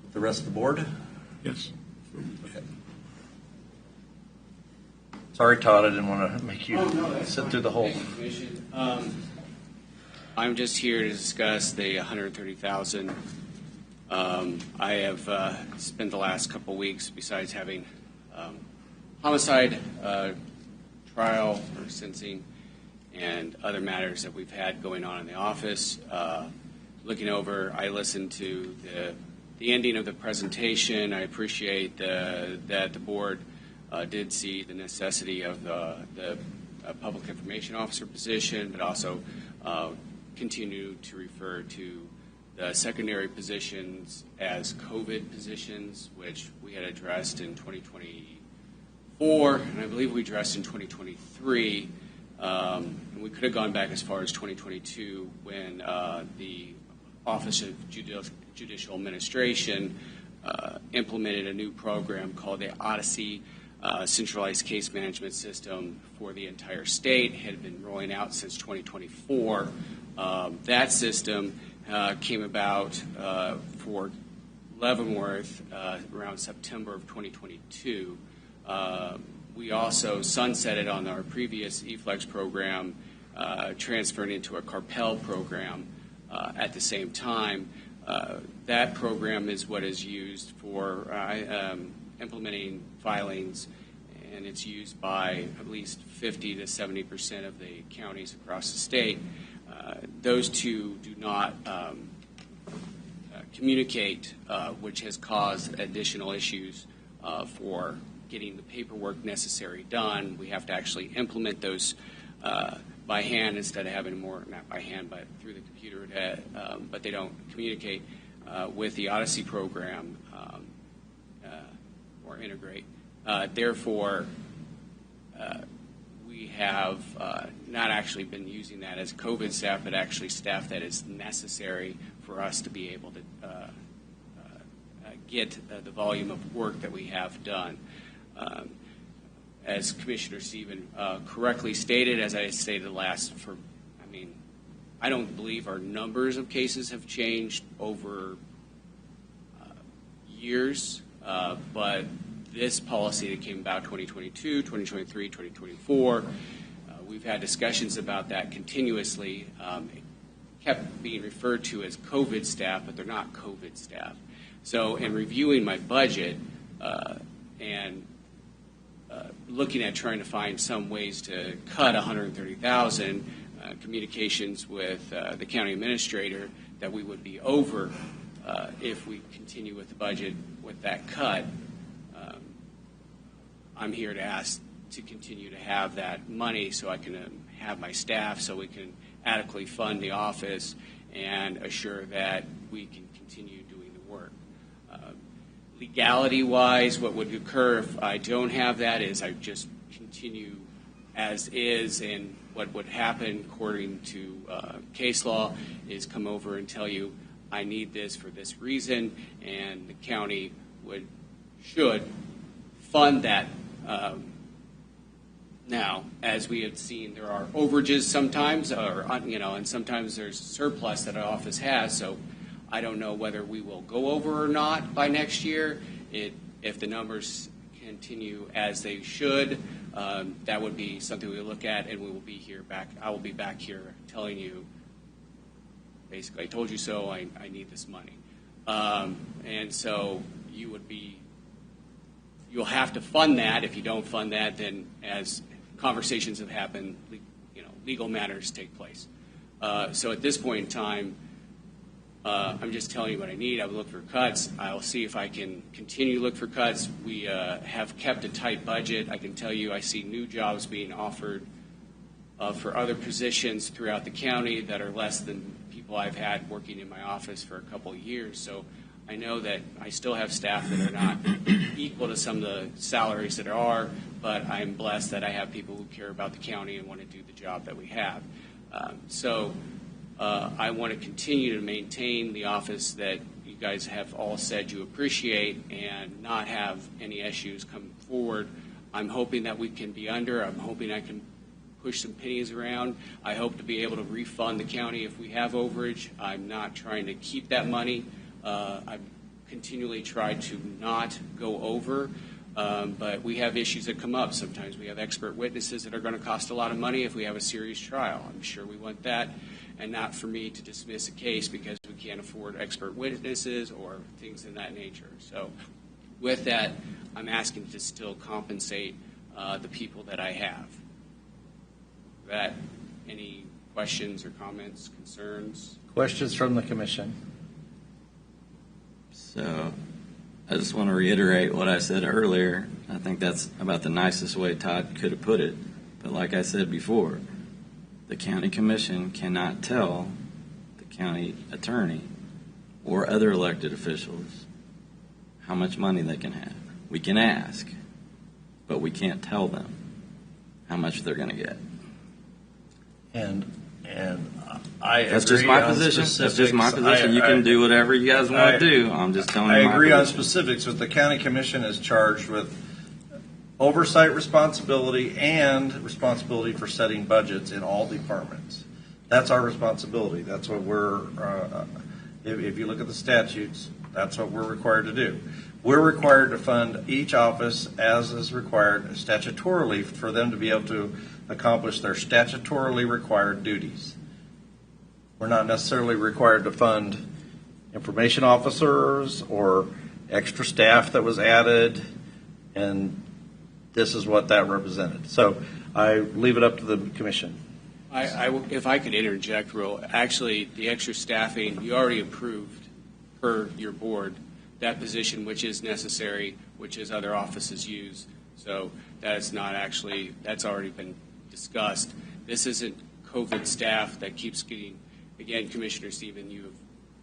With the rest of the board? Yes. Okay. Sorry, Todd. I didn't want to make you sit through the whole. Thank you, Commission. I'm just here to discuss the $130,000. I have spent the last couple weeks, besides having homicide trial or sentencing and other matters that we've had going on in the office, looking over. I listened to the ending of the presentation. I appreciate that the board did see the necessity of the public information officer position, but also continue to refer to the secondary positions as COVID positions, which we had addressed in 2024, and I believe we addressed in 2023. And we could have gone back as far as 2022 when the Office of Judicial Administration implemented a new program called the Odyssey centralized case management system for the entire state. Had been rolling out since 2024. That system came about for Leavenworth around September of 2022. We also sunsetted on our previous eFlex program, transferring into a Carpel program at the same time. That program is what is used for implementing filings, and it's used by at least 50 to 70% of the counties across the state. Those two do not communicate, which has caused additional issues for getting the paperwork necessary done. We have to actually implement those by hand instead of having not by hand, but through the computer, but they don't communicate with the Odyssey program or integrate. Therefore, we have not actually been using that as COVID staff, but actually staff that is necessary for us to be able to get the volume of work that we have done. As Commissioner Stephen correctly stated, as I stated I don't believe our numbers of cases have changed over years, but this policy that came about 2022, 2023, 2024, we've had discussions about that continuously. Kept being referred to as COVID staff, but they're not COVID staff. So in reviewing my budget and looking at trying to find some ways to cut $130,000, communications with the county administrator that we would be over if we continue with the budget with that cut. I'm here to ask to continue to have that money so I can have my staff so we can adequately fund the office and assure that we can continue doing the work. Legality-wise, what would occur if I don't have that is I just continue as is, and what would happen according to case law is come over and tell you I need this for this reason, and the county should fund that. Now, as we have seen, there are overages sometimes, and sometimes there's surplus that our office has. So I don't know whether we will go over or not by next year. If the numbers continue as they should, that would be something we look at, and we will be here back. I will be back here telling you, basically, I told you so. I need this money, and so you'll have to fund that. If you don't fund that, then as conversations have happened, legal matters take place. So at this point in time, I'm just telling you what I need. I will look for cuts. I'll see if I can continue to look for cuts. We have kept a tight budget. I can tell you I see new jobs being offered for other positions throughout the county that are less than people I've had working in my office for a couple of years. So I know that I still have staff that are not equal to some of the salaries that are, but I'm blessed that I have people who care about the county and want to do the job that we have. I want to continue to maintain the office that you guys have all said you appreciate and not have any issues come forward. I'm hoping that we can be under. I'm hoping I can push some pennies around. I hope to be able to refund the county if we have overage. I'm not trying to keep that money. I continually try to not go over, but we have issues that come up. Sometimes we have expert witnesses that are going to cost a lot of money if we have a serious trial. I'm sure we want that, and not for me to dismiss a case because we can't afford expert witnesses or things in that nature. So with that, I'm asking to still compensate the people that I have. Any questions or comments, concerns? Questions from the commission? So I just want to reiterate what I said earlier. I think that's about the nicest way Todd could have put it. But like I said before, the county commission cannot tell the county attorney or other elected officials how much money they can have. We can ask, but we can't tell them how much they're going to get. And I That's agree just my on position. That's specifics. just my position. You can do whatever you guys want to do. I'm just telling you I my agree on position. specifics, but the county commission is charged with oversight responsibility and responsibility for setting budgets in all departments. That's our responsibility. That's what if you look at the statutes, that's what we're required to do. We're required to fund each office as is required statutorily for them to be able to accomplish their statutorily required duties. We're not necessarily required to fund information officers or extra staff that was added, and this is what that represented. So I leave it up to the commission. If I could interject, actually, the extra staffing, you already approved per your board that position, which is necessary, which is other offices use. So that's already been discussed. This isn't COVID staff that keeps getting, again, Commissioner Stephen, you have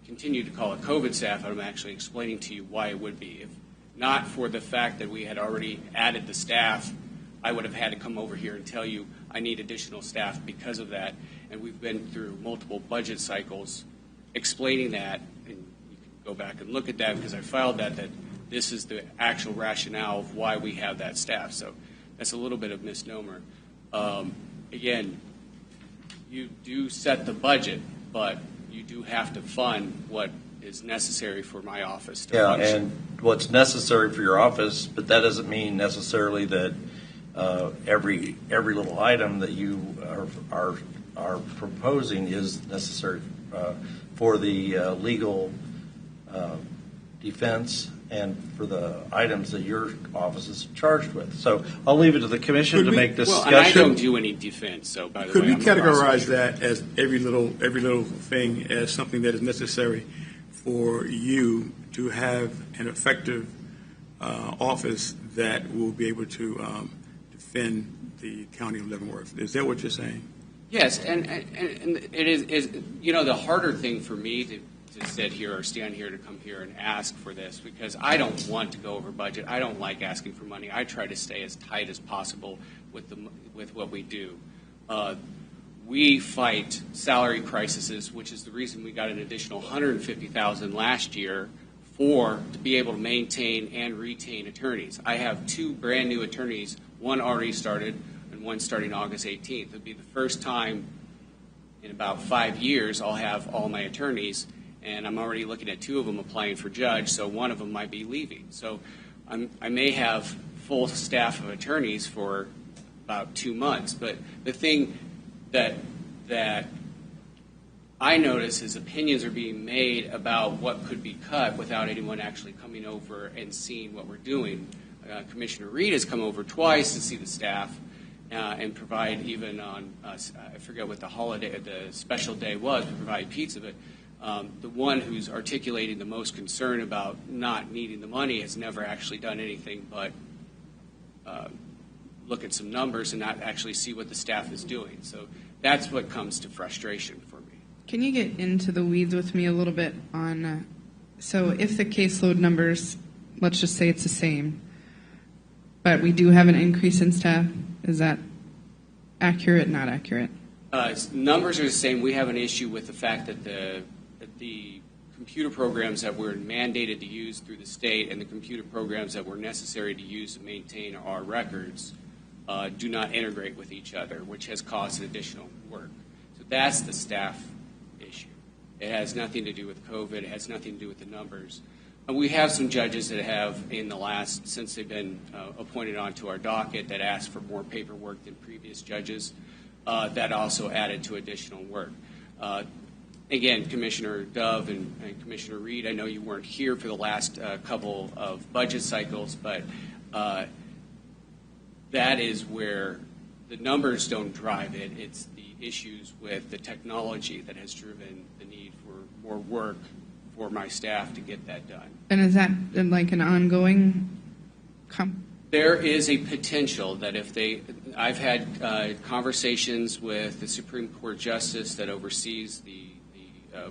continued to call it COVID staff, and I'm actually explaining to you why it would be. If not for the fact that we had already added the staff, I would have had to come over here and tell you I need additional staff because of that. And we've been through multiple budget cycles explaining that. And you can go back and look at that because I filed that this is the actual rationale of why we have that staff. So that's a little bit of misnomer. Again, you do set the budget, but you do have to fund what is necessary for my office to function. And what's necessary for your office, but that doesn't mean necessarily that every little item that you are proposing is necessary for the legal defense and for the items that your office is charged with. So I'll leave it to the commission to make discussion. Well, and I don't do any defense. So by the way, Could we I'm a categorize prosecutor. that as every little thing as something that is necessary for you to have an effective office that will be able to defend the county of Leavenworth? Is that what you're saying? Yes, and it is the harder thing for me to sit here or stand here to come here and ask for this, because I don't want to go over budget. I don't like asking for money. I try to stay as tight as possible with what we do. We fight salary crises, which is the reason we got an additional $150,000 last year to be able to maintain and retain attorneys. I have 2 brand new attorneys, one already started and one starting August 18th. It'll be the first time in about 5 years I'll have all my attorneys, and I'm already looking at 2 of them applying for judge, so one of them might be leaving. So I may have full staff of attorneys for about 2 months, but the thing that I notice is opinions are being made about what could be cut without anyone actually coming over and seeing what we're doing. Commissioner Reed has come over twice to see the staff and provide, even on I forget what the special day was, to provide pizza. But the one who's articulating the most concern about not needing the money has never actually done anything but look at some numbers and not actually see what the staff is doing. So that's what comes to frustration for me. Can you get into the weeds with me a little bit on, so if the caseload numbers, let's just say it's the same, but we do have an increase in staff, is that accurate, not accurate? Numbers are the same. We have an issue with the fact that the computer programs that we're mandated to use through the state and the computer programs that were necessary to use to maintain our records do not integrate with each other, which has caused additional work. So that's the staff issue. It has nothing to do with COVID. It has nothing to do with the numbers. And we have some judges that have, since they've been appointed onto our docket, that asked for more paperwork than previous judges. That also added to additional work. Again, Commissioner Dove and Commissioner Reed, I know you weren't here for the last couple of budget cycles, but that is where the numbers don't drive it. It's the issues with the technology that has driven the need for more work for my staff to get that done. And is that like an ongoing? There is a potential that I've had conversations with the Supreme Court Justice that oversees the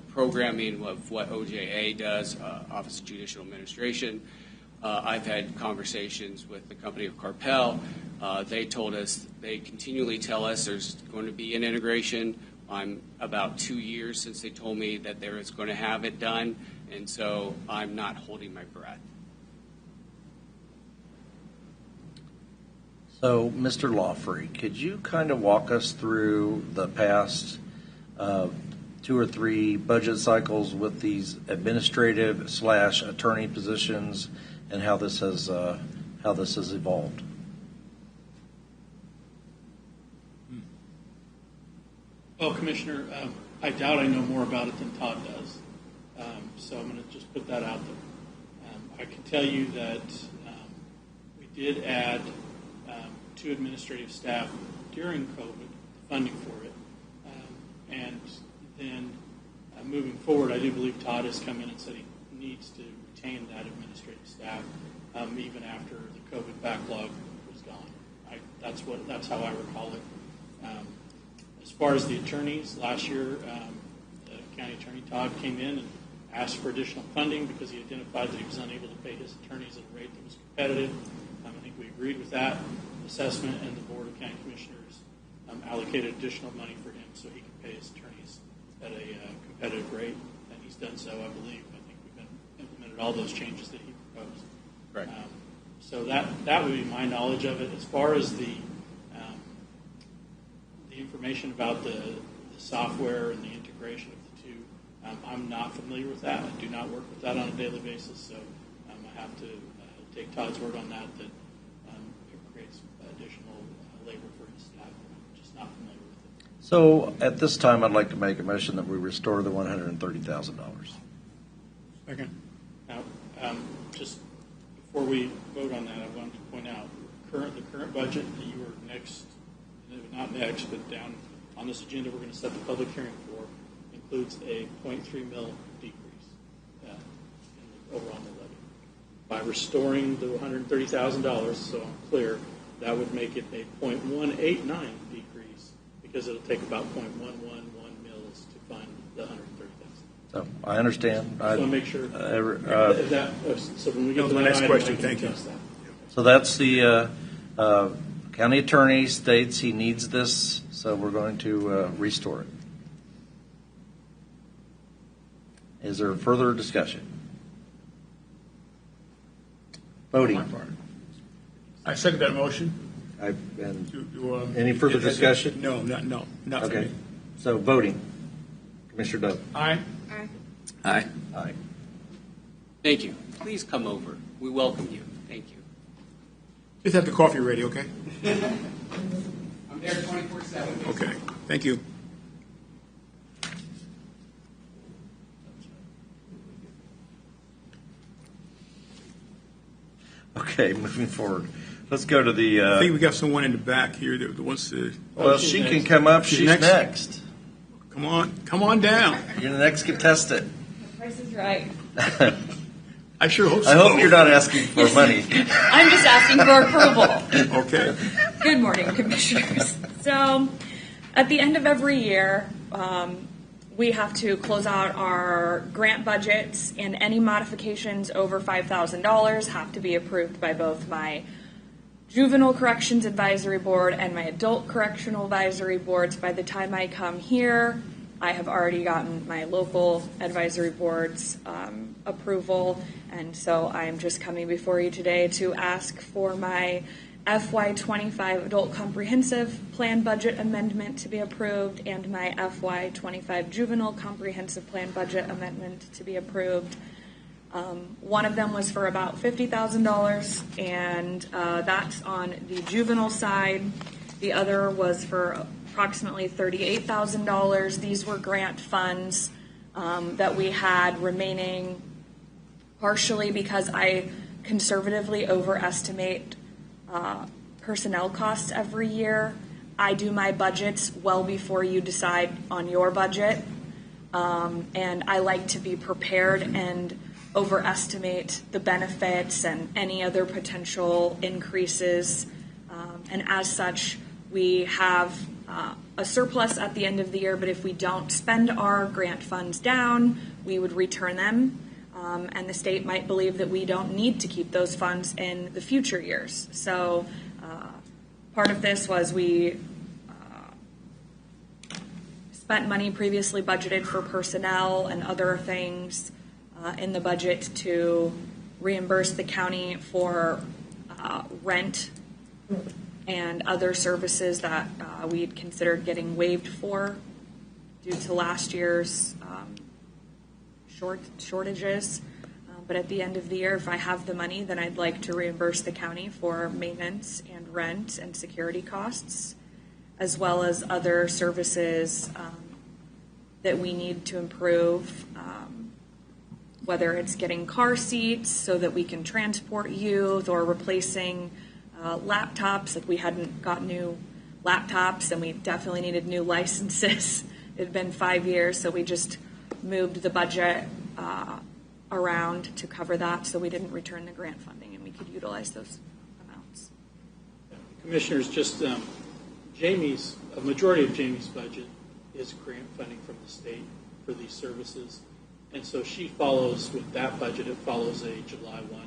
programming of what OJA does, Office of Judicial Administration. I've had conversations with the company of Carpel. They continually tell us there's going to be an integration. I'm about 2 years since they told me that they was going to have it done, and so I'm not holding my breath. So, Mr. Lawfrey, could you kind of walk us through the past 2 or 3 budget cycles with these administrative/attorney positions and how this has evolved? Well, Commissioner, I doubt I know more about it than Todd does. So I'm going to just put that out there. I can tell you that we did add 2 administrative staff during COVID, funding for it. And then moving forward, I do believe Todd has come in and said he needs to retain that administrative staff even after the COVID backlog was gone. That's how I recall it. As far as the attorneys, last year the county attorney Todd came in and asked for additional funding because he identified that he was unable to pay his attorneys at a rate that was competitive. I think we agreed with that assessment, and the Board of County Commissioners allocated additional money for him so he could pay his attorneys at a competitive rate, and he's done so, I believe. I think we've implemented all those changes that he proposed. Right. So that would be my knowledge of it. As far as the information about the software and the integration of the two, I'm not familiar with that. I do not work with that on a daily basis, so I have to take Todd's word on that it creates additional labor for his staff. I'm just not familiar with it. So, at this time, I'd like to make a motion that we restore the $130,000. Second. Now, just before we vote on that, I wanted to point out the current budget that you were not next, but down on this agenda we're going to set the public hearing for, includes a 0.3 mil decrease in the overall mill levy. By restoring the $130,000, so I'm clear, that would make it a 0.189 decrease because it'll take about 0.111 mils to fund the $130,000. So, I understand. I want to make sure. So when we get to my that next item, question. I can Thank you. adjust that. So that's the county attorney states he needs this, so we're going to restore it. Is there further discussion? Voting. I second that motion. Any further discussion? No, not for Okay. me. So voting. Commissioner Dove. Aye. Aye. Aye. Thank you. Please come over. We welcome you. Thank you. Just have the coffee ready, okay? I'm there 24/7. Okay. Thank you. Okay, moving forward. Let's go to the. I think we got someone in the back here that wants to. Well, she can come up. She's next. Come on down. You're the next contestant. Price is right. I sure hope so. I hope you're not asking for money. I'm just asking for approval. Okay. Good morning, Commissioners. So, at the end of every year, we have to close out our grant budgets, and any modifications over $5,000 have to be approved by both my Juvenile Corrections Advisory Board and my Adult Correctional Advisory Boards. By the time I come here, I have already gotten my local advisory board's approval, and so I'm just coming before you today to ask for my FY25 Adult Comprehensive Plan Budget Amendment to be approved and my FY25 Juvenile Comprehensive Plan Budget Amendment to be approved. One of them was for about $50,000, and that's on the juvenile side. The other was for approximately $38,000. These were grant funds that we had remaining, partially because I conservatively overestimate personnel costs every year. I do my budgets well before you decide on your budget, and I like to be prepared and overestimate the benefits and any other potential increases. And as such, we have a surplus at the end of the year, but if we don't spend our grant funds down, we would return them. And the state might believe that we don't need to keep those funds in the future years. So part of this was we spent money previously budgeted for personnel and other things in the budget to reimburse the county for rent and other services that we had considered getting waived for due to last year's shortages. But at the end of the year, if I have the money, then I'd like to reimburse the county for maintenance and rent and security costs, as well as other services that we need to improve, whether it's getting car seats so that we can transport youth, or replacing laptops. Like, we hadn't got new laptops, and we definitely needed new licenses. It had been 5 years, so we just moved the budget around to cover that, so we didn't return the grant funding, and we could utilize those amounts. Commissioners, just a majority of Jamie's budget is grant funding from the state for these services. And so she follows, with that budget, it follows a July 1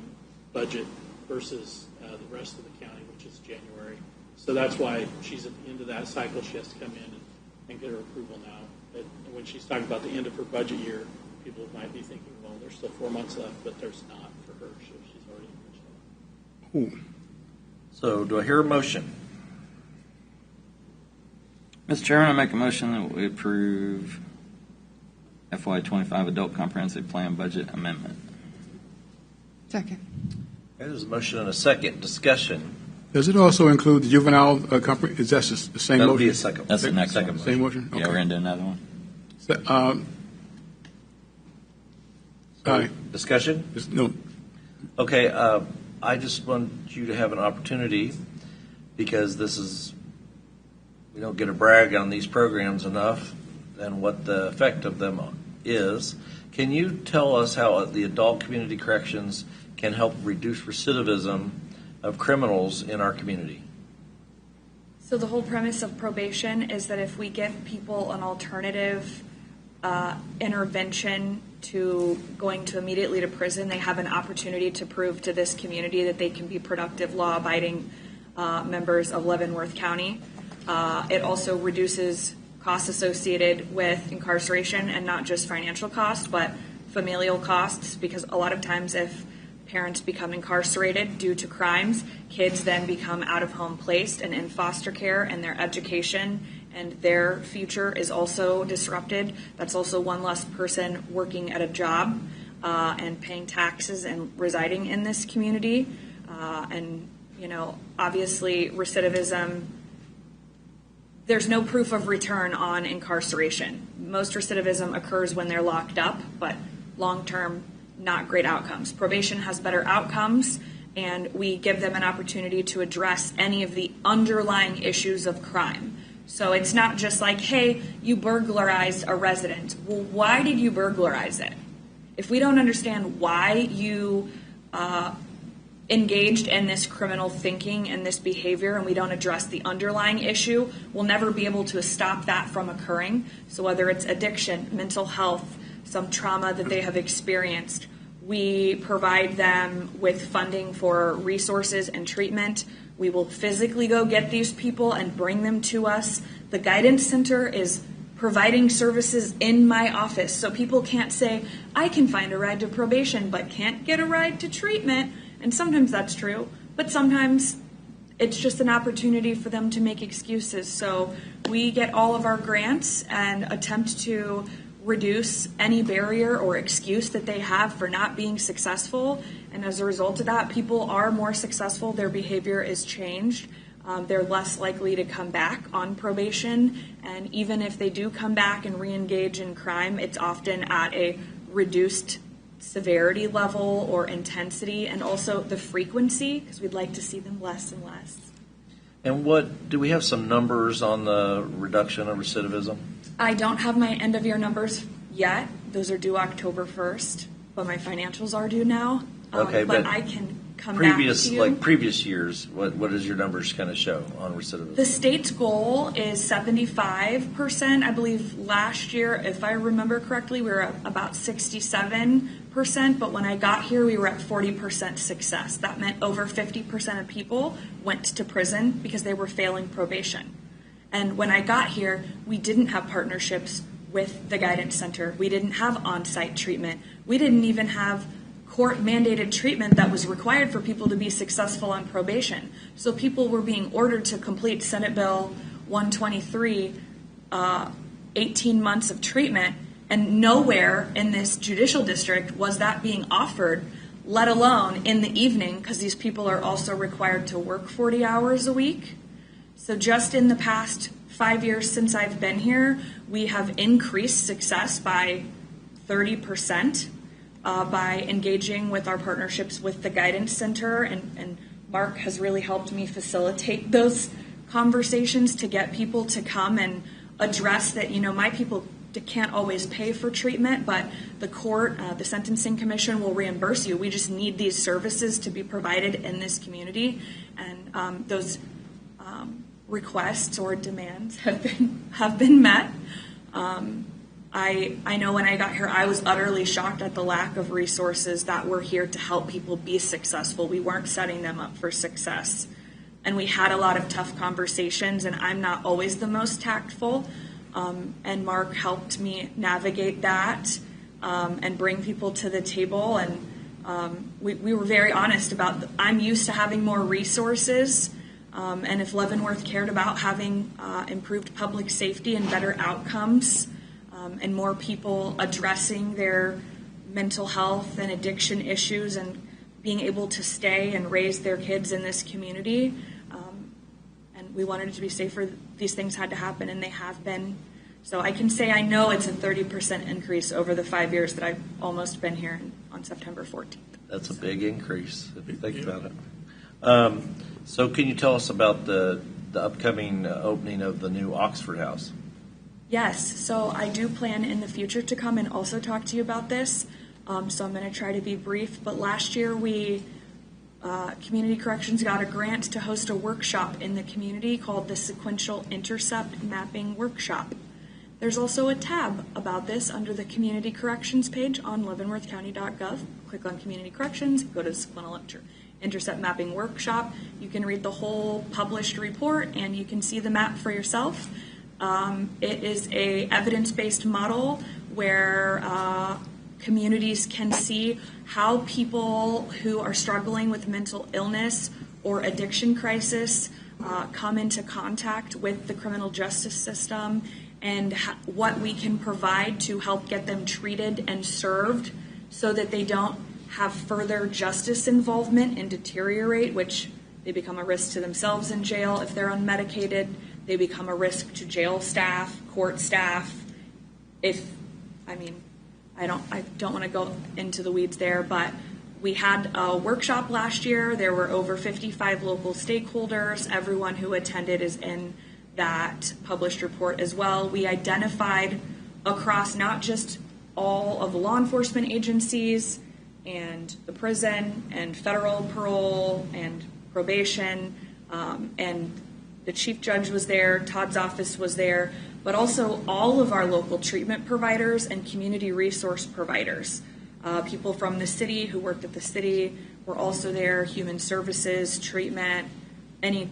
budget versus the rest of the county, which is January. So that's why she's at the end of that cycle. She has to come in and get her approval now. And when she's talking about the end of her budget year, people might be thinking, well, there's still 4 months left, but there's not for her. So she's already finished that. So do I hear a motion? Mr. Chairman, I make a motion that we approve FY25 Adult Comprehensive Plan Budget Amendment. Second. Okay, there's a motion and a second. Discussion. Does it also include the juvenile company? Is that the same That'll motion? be a second. That's the next second one. Same motion? Yeah, we're going to do another one. All right. Discussion? No. Okay, I just want you to have an opportunity, because we don't get to brag on these programs enough and what the effect of them is. Can you tell us how the adult community corrections can help reduce recidivism of criminals in our community? So the whole premise of probation is that if we give people an alternative intervention to going to immediately to prison, they have an opportunity to prove to this community that they can be productive, law-abiding members of Leavenworth County. It also reduces costs associated with incarceration, and not just financial costs, but familial costs, because a lot of times if parents become incarcerated due to crimes, kids then become out-of-home placed and in foster care, and their education and their future is also disrupted. That's also one less person working at a job and paying taxes and residing in this community. And, obviously recidivism, there's no proof of return on incarceration. Most recidivism occurs when they're locked up, but long-term, not great outcomes. Probation has better outcomes, and we give them an opportunity to address any of the underlying issues of crime. So it's not just like, hey, you burglarized a residence. Well, why did you burglarize it? If we don't understand why you engaged in this criminal thinking and this behavior, and we don't address the underlying issue, we'll never be able to stop that from occurring. So whether it's addiction, mental health, some trauma that they have experienced, we provide them with funding for resources and treatment. We will physically go get these people and bring them to us. The guidance center is providing services in my office, so people can't say, I can find a ride to probation but can't get a ride to treatment. And sometimes that's true, but sometimes it's just an opportunity for them to make excuses. So we get all of our grants and attempt to reduce any barrier or excuse that they have for not being successful. And as a result of that, people are more successful. Their behavior is changed. They're less likely to come back on probation. And even if they do come back and re-engage in crime, it's often at a reduced severity level or intensity, and also the frequency, because we'd like to see them less and less. And do we have some numbers on the reduction of recidivism? I don't have my end of year numbers yet. Those are due October 1st, but my financials are due now. Okay, but I can come back to you. Like previous years, what does your numbers kind of show on recidivism? The state's goal is 75%. I believe last year, if I remember correctly, we were at about 67%, but when I got here, we were at 40% success. That meant over 50% of people went to prison because they were failing probation. And when I got here, we didn't have partnerships with the guidance center. We didn't have on-site treatment. We didn't even have court-mandated treatment that was required for people to be successful on probation. So people were being ordered to complete Senate Bill 123, 18 months of treatment, and nowhere in this judicial district was that being offered, let alone in the evening, because these people are also required to work 40 hours a week. So just in the past 5 years since I've been here, we have increased success by 30%. By engaging with our partnerships with the Guidance Center, and Mark has really helped me facilitate those conversations to get people to come and address that, my people can't always pay for treatment, but the court, the Sentencing Commission will reimburse you. We just need these services to be provided in this community, and those requests or demands have been met. I know when I got here, I was utterly shocked at the lack of resources that were here to help people be successful. We weren't setting them up for success. And we had a lot of tough conversations, and I'm not always the most tactful. And Mark helped me navigate that and bring people to the table. And we were very honest about, I'm used to having more resources. And if Leavenworth cared about having improved public safety and better outcomes, and more people addressing their mental health and addiction issues and being able to stay and raise their kids in this community. And we wanted it to be safer. These things had to happen, and they have been. So I can say I know it's a 30% increase over the 5 years that I've almost been here on September 14th. That's a big increase if you think about it. So can you tell us about the upcoming opening of the new Oxford House? Yes, so I do plan in the future to come and also talk to you about this. So I'm going to try to be brief. But last year Community Corrections got a grant to host a workshop in the community called the Sequential Intercept Mapping Workshop. There's also a tab about this under the Community Corrections page on leavenworthcounty.gov. Click on Community Corrections, go to the Sequential Intercept Mapping Workshop. You can read the whole published report, and you can see the map for yourself. It is a evidence-based model where communities can see how people who are struggling with mental illness or addiction crisis come into contact with the criminal justice system, and what we can provide to help get them treated and served so that they don't have further justice involvement and deteriorate, which they become a risk to themselves in jail if they're unmedicated. They become a risk to jail staff, court staff. I don't want to go into the weeds there, but we had a workshop last year. There were over 55 local stakeholders. Everyone who attended is in that published report as well. We identified across not just all of the law enforcement agencies and the prison and federal parole and probation, and the chief judge was there, Todd's office was there, but also all of our local treatment providers and community resource providers. People from the city who worked at the city were also there, human services, treatment, any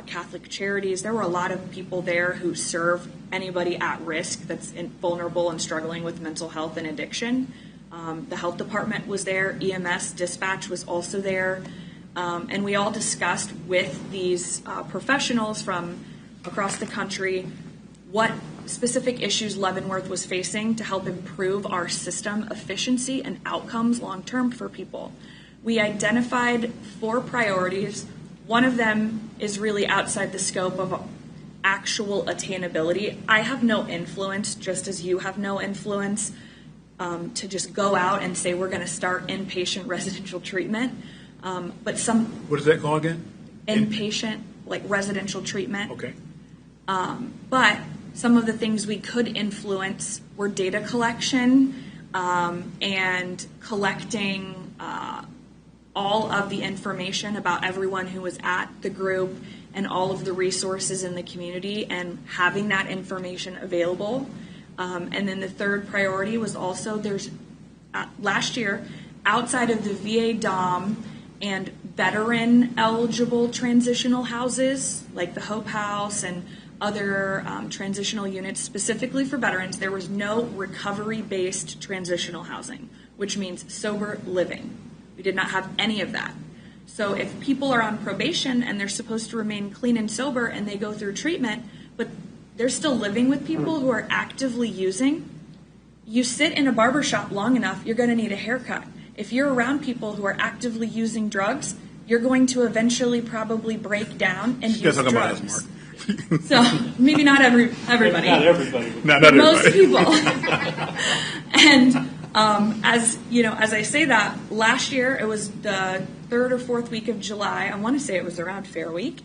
Catholic charities. There were a lot of people there who serve anybody at risk that's vulnerable and struggling with mental health and addiction. The health department was there, EMS dispatch was also there. And we all discussed with these professionals from across the country what specific issues Leavenworth was facing to help improve our system efficiency and outcomes long-term for people. We identified 4 priorities. One of them is really outside the scope of actual attainability. I have no influence, just as you have no influence, to just go out and say we're going to start inpatient residential treatment. But some What is that called again? Inpatient, like residential treatment. Okay. But some of the things we could influence were data collection and collecting all of the information about everyone who was at the group and all of the resources in the community and having that information available. And then the third priority was also last year, outside of the VA DOM and veteran eligible transitional houses like the Hope House and other transitional units specifically for veterans, there was no recovery-based transitional housing, which means sober living. We did not have any of that. So if people are on probation and they're supposed to remain clean and sober and they go through treatment, but they're still living with people who are actively using, you sit in a barber shop long enough, you're going to need a haircut. If you're around people who are actively using drugs, you're going to eventually probably break down and use drugs. So maybe not everybody. Not everybody. Not Most everybody. people. And as you know, as I say that, last year it was the 3rd or 4th week of July. I want to say it was around Fair Week.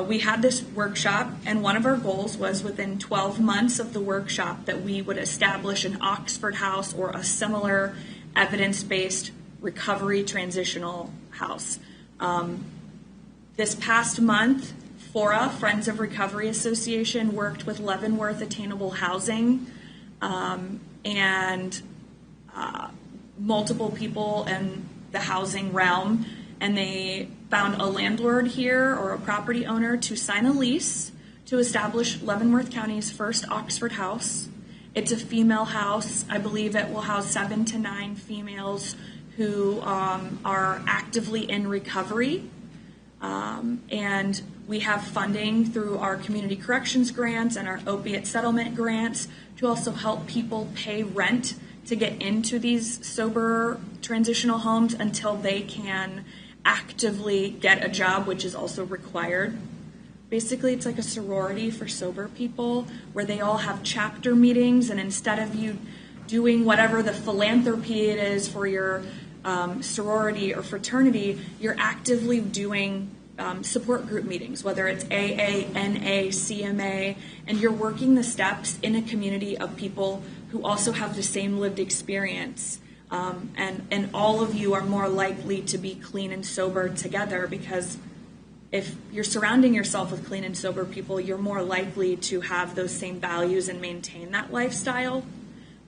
We had this workshop, and one of our goals was within 12 months of the workshop that we would establish an Oxford House or a similar evidence-based recovery transitional house. This past month, FORA, Friends of Recovery Association, worked with Leavenworth Attainable Housing and multiple people in the housing realm, and they found a landlord here or a property owner to sign a lease to establish Leavenworth County's first Oxford House. It's a female house. I believe it will house 7 to 9 females who are actively in recovery. And we have funding through our community corrections grants and our opiate settlement grants to also help people pay rent to get into these sober transitional homes until they can actively get a job, which is also required. Basically, it's like a sorority for sober people where they all have chapter meetings, and instead of you doing whatever the philanthropy it is for your sorority or fraternity, you're actively doing support group meetings, whether it's AA, NA, CMA, and you're working the steps in a community of people who also have the same lived experience. And all of you are more likely to be clean and sober together, because if you're surrounding yourself with clean and sober people, you're more likely to have those same values and maintain that lifestyle,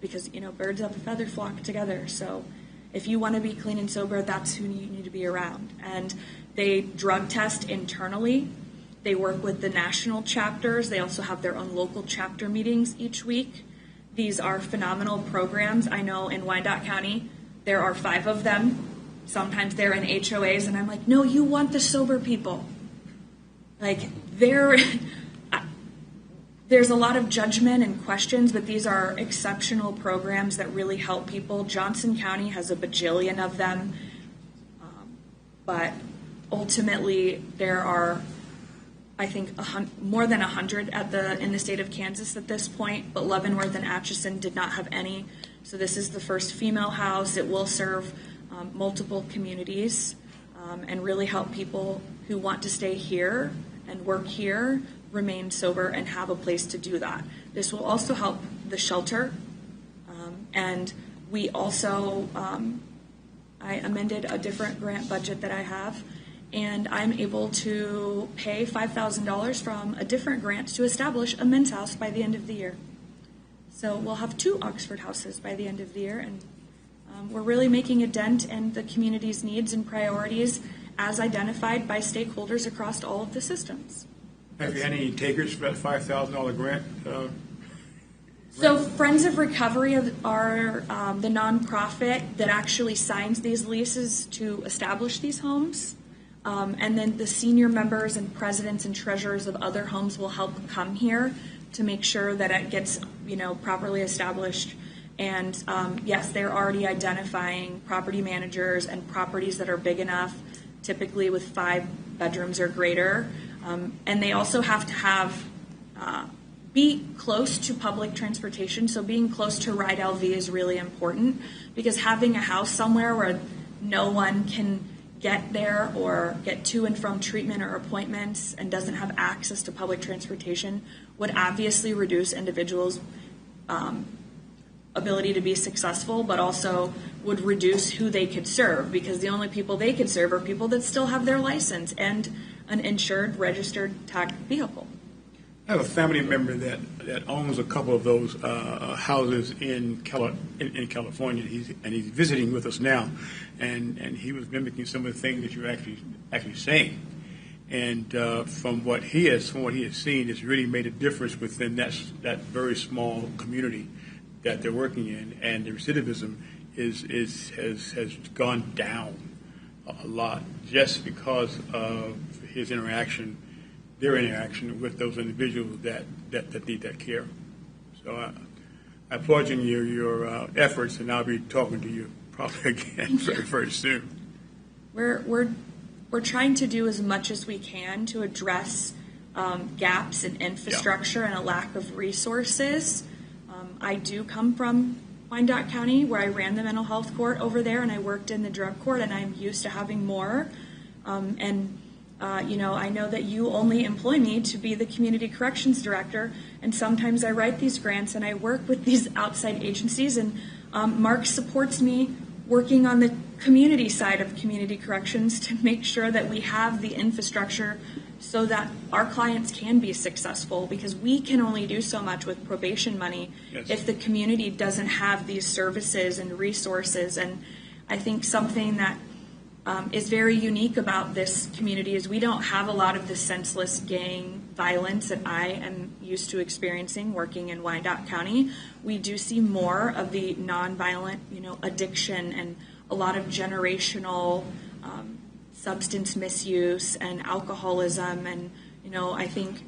because, you know, birds of a feather flock together. So if you want to be clean and sober, that's who you need to be around. And they drug test internally. They work with the national chapters. They also have their own local chapter meetings each week. These are phenomenal programs. I know in Wyandotte County, there are 5 of them. Sometimes they're in HOAs, and I'm like, no, you want the sober people. Like, there's a lot of judgment and questions, but these are exceptional programs that really help people. Johnson County has a bajillion of them, but ultimately there are, I think, more than 100 in the state of Kansas at this point, but Leavenworth and Atchison did not have any. So this is the first female house. It will serve multiple communities and really help people who want to stay here and work here remain sober and have a place to do that. This will also help the shelter, and we also, I amended a different grant budget that I have, and I'm able to pay $5,000 from a different grant to establish a men's house by the end of the year. So we'll have 2 Oxford houses by the end of the year, and we're really making a dent in the community's needs and priorities as identified by stakeholders across all of the systems. Have you had any takers for that $5,000 grant? So Friends of Recovery are the nonprofit that actually signs these leases to establish these homes. And then the senior members and presidents and treasurers of other homes will help come here to make sure that it gets, properly established. And yes, they're already identifying property managers and properties that are big enough, typically with 5 bedrooms or greater. And they also have to be close to public transportation. So being close to Ride LV is really important, because having a house somewhere where no one can get there or get to and from treatment or appointments and doesn't have access to public transportation would obviously reduce individuals' ability to be successful, but also would reduce who they could serve, because the only people they could serve are people that still have their license and an insured, registered tagged vehicle. I have a family member that owns a couple of those houses in California. He's visiting with us now, and he was mimicking some of the things that you're actually saying. And from what he has seen, it's really made a difference within that very small community that they're working in, and the recidivism has gone down a lot just because of his interaction, their interaction with those individuals that need that care. So I applaud you in your efforts, and I'll be talking to you probably again very soon. We're trying to do as much as we can to address gaps in infrastructure and a lack of resources. I do come from Wyandotte County, where I ran the mental health court over there, and I worked in the drug court, and I'm used to having more. I know that you only employ me to be the community corrections director, and sometimes I write these grants and I work with these outside agencies, and Mark supports me working on the community side of community corrections to make sure that we have the infrastructure so that our clients can be successful, because we can only do so much with probation money if the community doesn't have these services and resources. And I think something that is very unique about this community is we don't have a lot of the senseless gang violence that I am used to experiencing working in Wyandotte County. We do see more of the nonviolent, addiction and a lot of generational substance misuse and alcoholism, and I think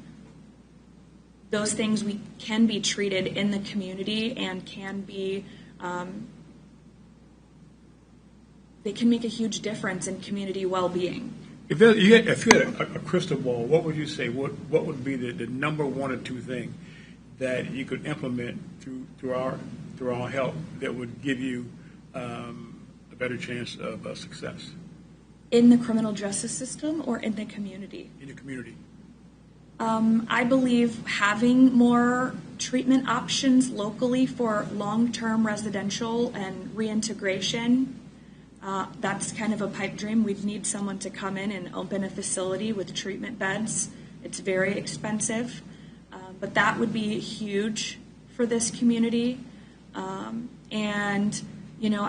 those things can be treated in the community and can be they can make a huge difference in community well-being. If you had a crystal ball, what would you say? What would be the number one or two thing that you could implement through our help that would give you a better chance of success? In the criminal justice system or in the community? In the community. I believe having more treatment options locally for long-term residential and reintegration, that's kind of a pipe dream. We'd need someone to come in and open a facility with treatment beds. It's very expensive, but that would be huge for this community.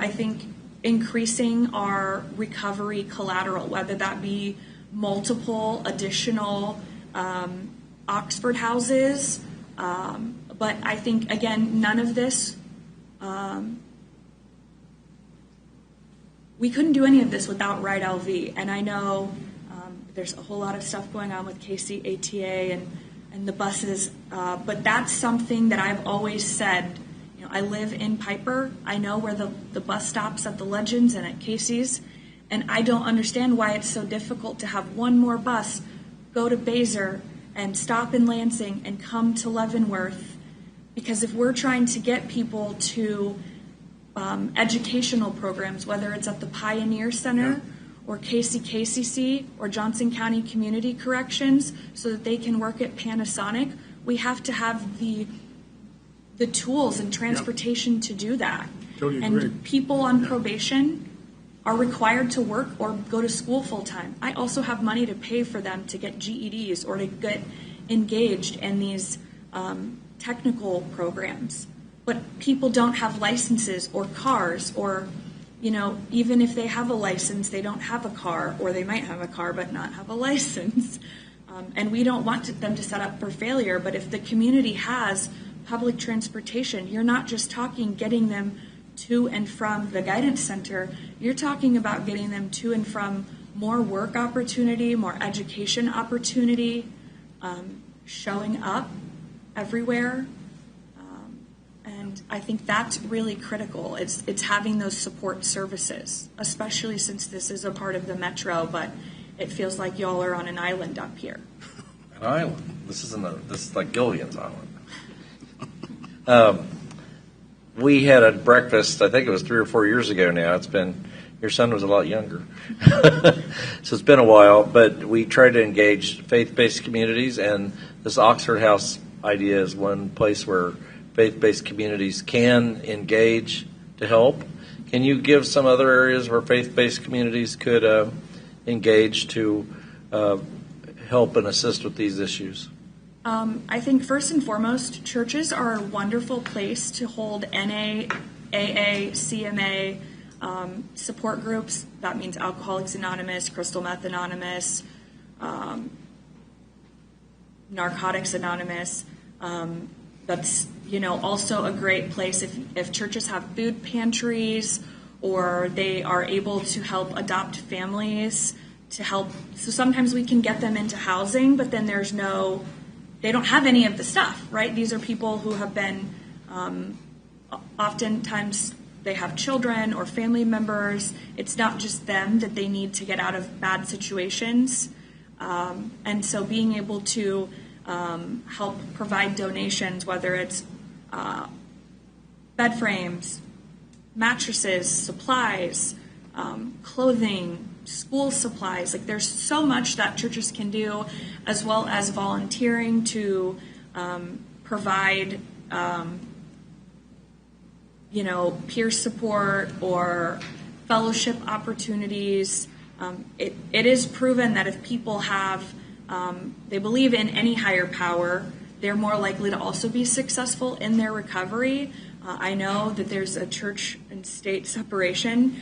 I think increasing our recovery collateral, whether that be multiple additional Oxford houses, but I think, again, none of this, we couldn't do any of this without Ride LV, and I know there's a whole lot of stuff going on with KCATA and the buses, but that's something that I've always said. I live in Piper. I know where the bus stops at the Legends and at Casey's, and I don't understand why it's so difficult to have one more bus go to Baser and stop in Lansing and come to Leavenworth, because if we're trying to get people to educational programs, whether it's at the Pioneer Center or KCC or Johnson County Community Corrections, so that they can work at Panasonic, we have to have the tools and transportation to do that. Totally and agree. People on probation are required to work or go to school full time. I also have money to pay for them to get GEDs or to get engaged in these technical programs. But people don't have licenses or cars, or even if they have a license, they don't have a car, or they might have a car but not have a license. And we don't want them to set up for failure. But if the community has public transportation, you're not just talking getting them to and from the guidance center, you're talking about getting them to and from more work opportunity, more education opportunity, showing up everywhere. And I think that's really critical. It's having those support services, especially since this is a part of the metro, but it feels like y'all are on an island up here. An island? This is like Gilligan's Island. We had a breakfast, I think it was 3 or 4 years ago now. Your son was a lot younger. So it's been a while, but we tried to engage faith-based communities, and this Oxford House idea is one place where faith-based communities can engage to help. Can you give some other areas where faith-based communities could engage to help and assist with these issues? I think first and foremost, churches are a wonderful place to hold NA, AA, CMA support groups. That means Alcoholics Anonymous, Crystal Meth Anonymous, Narcotics Anonymous. That's also a great place if churches have food pantries or they are able to help adopt families to help. So sometimes we can get them into housing, but then they don't have any of the stuff, right? These are people who have been, oftentimes they have children or family members. It's not just them that they need to get out of bad situations. And so being able to help provide donations, whether it's bed frames, mattresses, supplies, clothing, school supplies. Like there's so much that churches can do, as well as volunteering to provide, peer support or fellowship opportunities. It is proven that if people have, they believe in any higher power, they're more likely to also be successful in their recovery. I know that there's a church and state separation,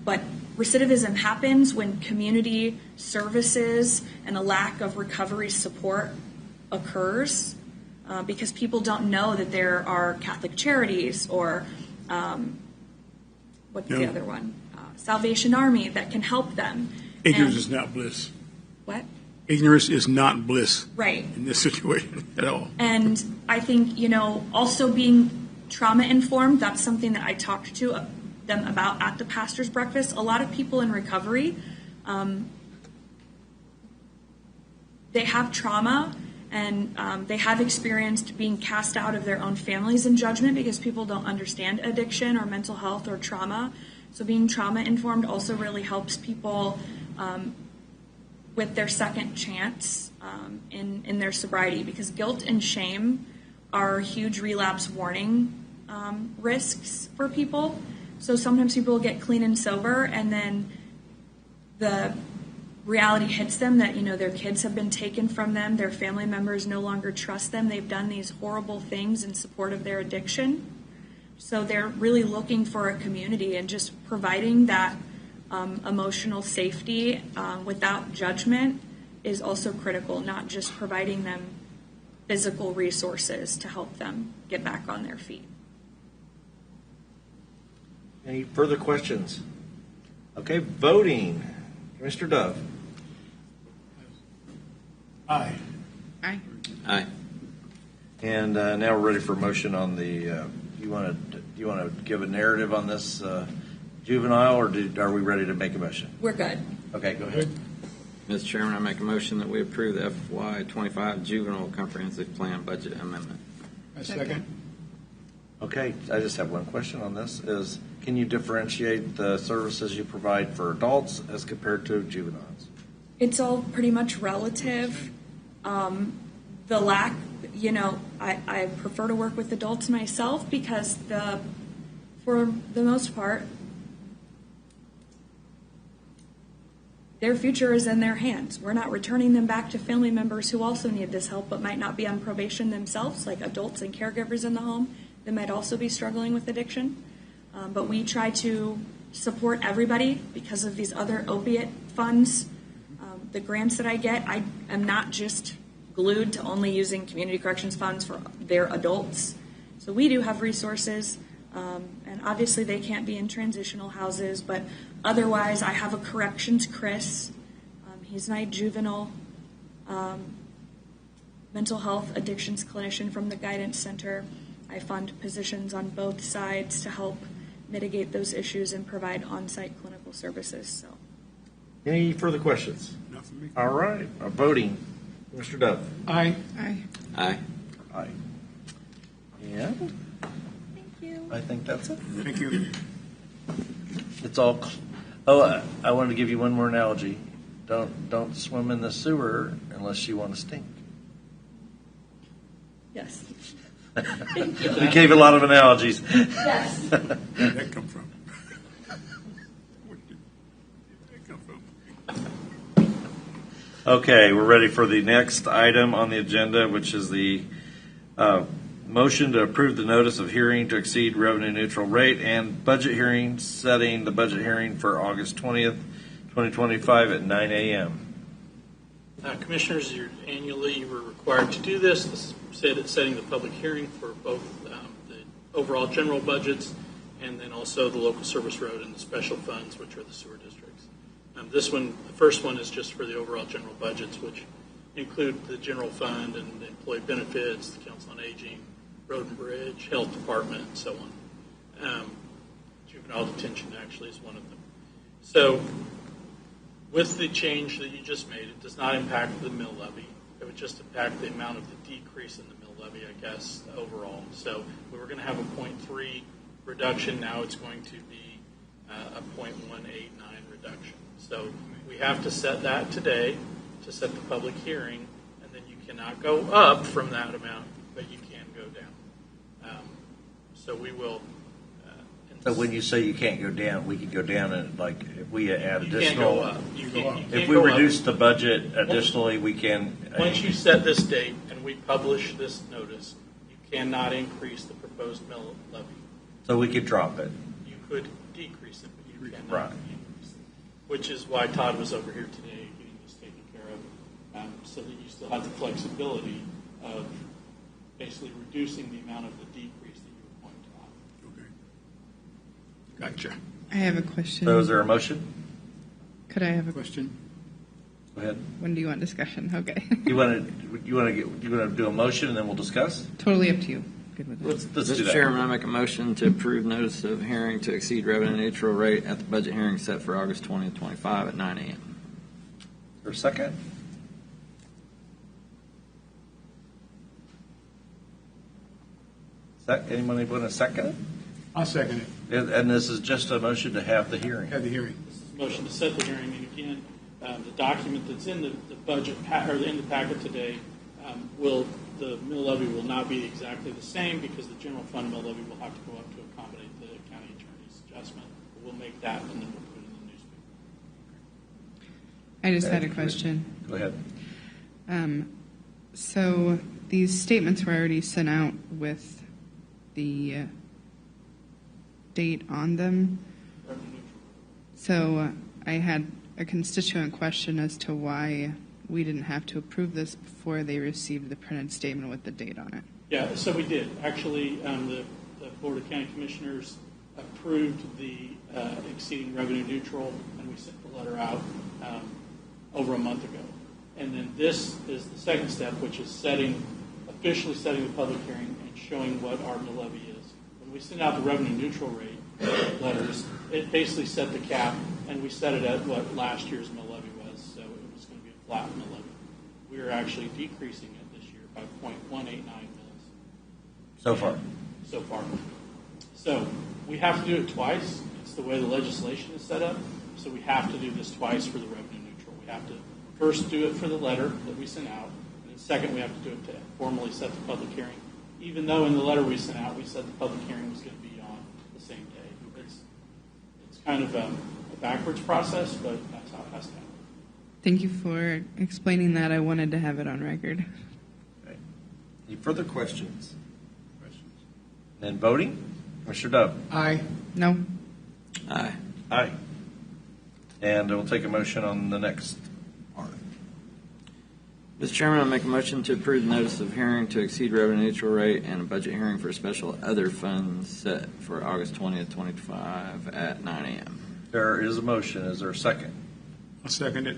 but recidivism happens when community services and a lack of recovery support occurs because people don't know that there are Catholic charities or what's the other one? Salvation Army that can help them. Ignorance is not bliss. What? Ignorance is not bliss. Right. In this situation at all. And I think, also being trauma informed, that's something that I talked to them about at the pastor's breakfast. A lot of people in recovery, they have trauma and they have experienced being cast out of their own families in judgment because people don't understand addiction or mental health or trauma. So being trauma informed also really helps people with their second chance in their sobriety, because guilt and shame are huge relapse warning risks for people. So sometimes people get clean and sober, and then the reality hits them that their kids have been taken from them, their family members no longer trust them, they've done these horrible things in support of their addiction. So they're really looking for a community, and just providing that emotional safety without judgment is also critical, not just providing them physical resources to help them get back on their feet. Any further questions? Okay, voting. Mr. Dove. Aye. Aye. Aye. And now we're ready for a motion on the. Do you want to give a narrative on this juvenile, or are we ready to make a motion? We're good. Okay, go ahead. Mr. Chairman, I make a motion that we approve the FY25 Juvenile Comprehensive Plan Budget Amendment. A second. Okay, I just have one question on this. Can you differentiate the services you provide for adults as compared to juveniles? It's all pretty much relative. The lack, I prefer to work with adults myself because for the most part, their future is in their hands. We're not returning them back to family members who also need this help but might not be on probation themselves, like adults and caregivers in the home that might also be struggling with addiction. But we try to support everybody because of these other opiate funds. The grants that I get, I am not just glued to only using community corrections funds for their adults. So we do have resources, and obviously they can't be in transitional houses, but otherwise I have a corrections Chris. He's my juvenile mental health addictions clinician from the Guidance Center. I fund positions on both sides to help mitigate those issues and provide on-site clinical services. So, Any further questions? Not for me. All right, voting. Mr. Dove. Aye. Aye. Aye. Aye. And thank you. I think that's it. Thank you. It's all. I wanted to give you one more analogy. Don't swim in the sewer unless you want to stink. Yes. We gave a lot of analogies. Yes. Where did that come from? Where did that come from? Okay, we're ready for the next item on the agenda, which is the motion to approve the notice of hearing to exceed revenue neutral rate and budget hearing, setting the budget hearing for August 20th, 2025 at 9 a.m. Commissioners, annually you were required to do this. This said it's setting the public hearing for both overall general budgets, and then also the local service road and the special funds, which are the sewer districts. This one, the first one is just for the overall general budgets, which include the general fund and the employee benefits, the council on aging, road and bridge, health department, and so on. Juvenile detention actually is one of them. So with the change that you just made, it does not impact the mill levy. It would just impact the amount of the decrease in the mill levy, I guess, overall. So we were going to have a 0.3 reduction. Now it's going to be a 0.189 reduction. So we have to set that today to set the public hearing, and then you cannot go up from that amount, but you can go down. So we will. So when you say you can't go down, we could go down and like if we add You can't additional. go up. You can't If we go reduce up. the budget additionally, we can. Once you set this date and we publish this notice, you cannot increase the proposed mill levy. So we could drop it. You could decrease it, but you cannot Right. increase it. Which is why Todd was over here today getting this taken care of, so that you still have the flexibility of basically reducing the amount of the decrease that you were going to offer. Okay. Gotcha. I have a question. So is there a motion? Could I have a Question? Go ahead. When do you want discussion? Okay. You want to do a motion and then we'll discuss? Totally up to you. Good with that. Let's do Mr. that. Chairman, I make a motion to approve notice of hearing to exceed revenue neutral rate at the budget hearing set for August 20th, 25 at 9 a.m. For a second. Anybody want to second it? I'll second it. And this is just a motion to have the hearing. Have the hearing. This is a motion to set the hearing, and again, the document that's in the budget, or in the packet today, the mill levy will not be exactly the same because the general fund mill levy will have to go up to accommodate the county attorney's adjustment. We'll make that, and then we'll put it in the newspaper. I just had a question. Go ahead. So these statements were already sent out with the date on them. Revenue neutral. So I had a constituent question as to why we didn't have to approve this before they received the printed statement with the date on it. Yeah, so we did. Actually, the Board of County Commissioners approved the exceeding revenue neutral, and we sent the letter out over a month ago. And then this is the second step, which is officially setting the public hearing and showing what our mill levy is. When we send out the revenue neutral rate letters, it basically set the cap, and we set it at what last year's mill levy was, so it was going to be a flat mill levy. We are actually decreasing it this year by 0.189 mils. So far. So far. So we have to do it twice. It's the way the legislation is set up. So we have to do this twice for the revenue neutral. We have to first do it for the letter that we sent out, and then second we have to do it to formally set the public hearing. Even though in the letter we sent out we said the public hearing was going to be on the same day. It's kind of a backwards process, but that's how it has to happen. Thank you for explaining that. I wanted to have it on record. Okay. Any further questions? And voting? Commissioner Dove? Aye. No? Aye. Aye. And we'll take a motion on the next part. Mr. Chairman, I make a motion to approve the notice of hearing to exceed revenue neutral rate and a budget hearing for special other funds set for August 20th, 2025 at 9 a.m. There is a motion. Is there a second? I'll second it.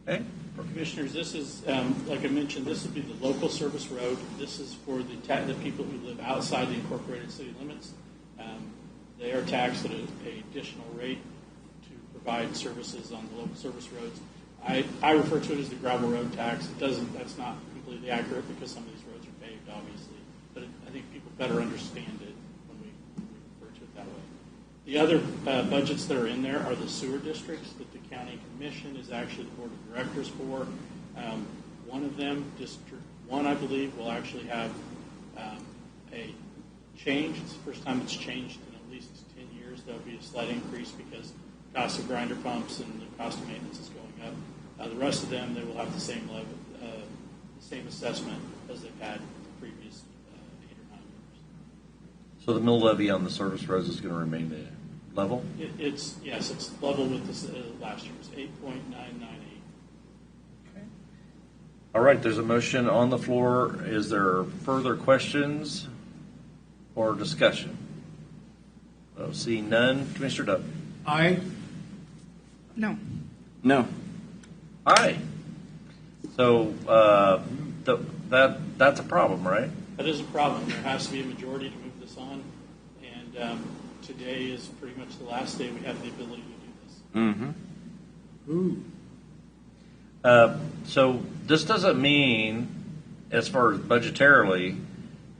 Okay. Commissioners, this is, like I mentioned, this would be the local service road. This is for the people who live outside the incorporated city limits. They are taxed at an additional rate to provide services on the local service roads. I refer to it as the gravel road tax. That's not completely accurate because some of these roads are paved, obviously. But I think people better understand it when we refer to it that way. The other budgets that are in there are the sewer districts that the county commission is actually the board of directors for. One of them, District 1, I believe, will actually have a change. It's the first time it's changed in at least 10 years. There'll be a slight increase because the cost of grinder pumps and the cost of maintenance is going up. The rest of them, they will have the same level, the same assessment as they've had the previous 8 or 9 years. So the mill levy on the service roads is going to remain the level? It's level with this last year's 8.998. Okay. All right, there's a motion on the floor. Is there further questions? or discussion? Seeing none, Commissioner Duck. Aye. No. No. Aye. So that's a problem, right? That is a problem. There has to be a majority to move this on, and today is pretty much the last day we have the ability to do this. Mm-hmm. Ooh. So this doesn't mean, as far as budgetarily,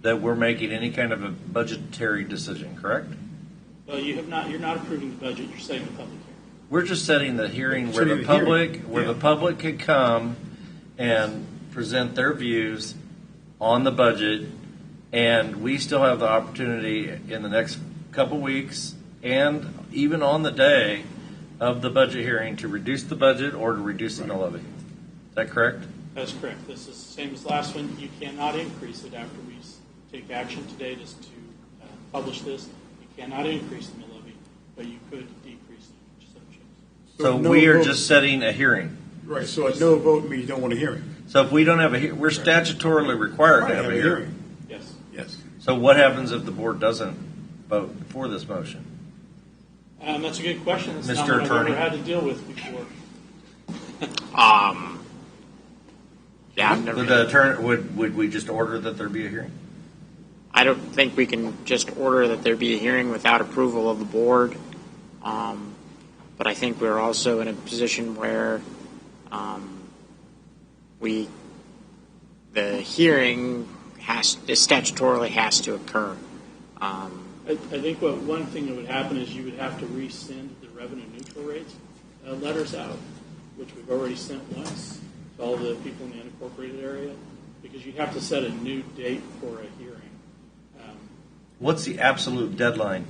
that we're making any kind of a budgetary decision, correct? Well, you're not approving the budget. You're setting the public hearing. We're just setting the hearing where Setting the the public, hearing. where the public could come and present their views on the budget, and we still have the opportunity in the next couple weeks and even on the day of the budget hearing to reduce the budget or to reduce the levy. Is that correct? That's correct. This is the same as last one. You cannot increase it after we take action today just to publish this. You cannot increase the mill levy, but you could decrease it. So no we are vote. just setting a hearing. Right, so a no vote means you don't want a hearing. So if we don't have we're statutorily required to have a hearing. Yes. Yes. So what happens if the board doesn't vote for this motion? That's a good question. It's Mr. not one I've Attorney. ever had to deal with before. Yeah, I've never. Would the attorney, would we just order that there be a hearing? I don't think we can just order that there be a hearing without approval of the board. But I think we're also in a position where the hearing statutorily has to occur. I think one thing that would happen is you would have to rescind the revenue neutral rates letters out, which we've already sent once to all the people in the unincorporated area, because you'd have to set a new date for a hearing. What's the absolute deadline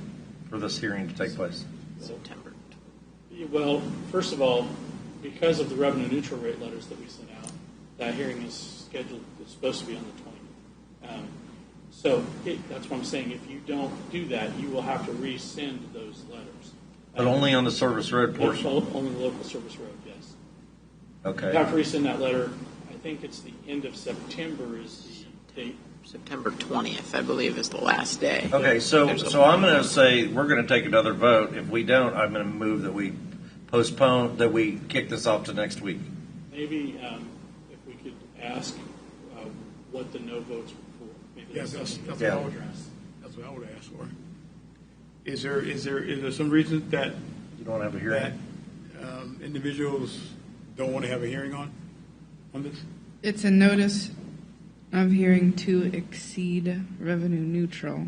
for this hearing to take place? September. Well, first of all, because of the revenue neutral rate letters that we sent out, that hearing is scheduled, it's supposed to be on the 20th. That's what I'm saying. If you don't do that, you will have to rescind those letters. But only on the service road portion? Only the local service road, yes. You Okay. have to rescind that letter. I think it's the end of September is the date. September 20th, I believe, is the last day. Okay, so There's a- I'm going to say we're going to take another vote. If we don't, I'm going to move that we postpone, that we kick this off to next week. Maybe if we could ask what the no votes were for. Maybe Yes, that's something what Yeah. I would ask. That's what I would ask for. Is there some reason that You don't have a hearing? individuals don't want to have a hearing on this? It's a notice of hearing to exceed revenue neutral.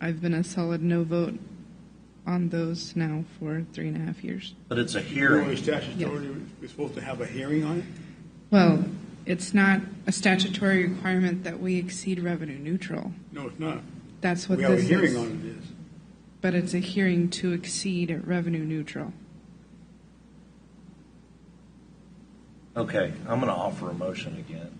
I've been a solid no vote on those now for 3.5 years. But it's a Only hearing. statutorily, we're supposed to have a hearing on it? Well, it's not a statutory requirement that we exceed revenue neutral. No, it's not. That's what We have a this hearing is. on it, is. But it's a hearing to exceed revenue neutral. Okay, I'm going to offer a motion again.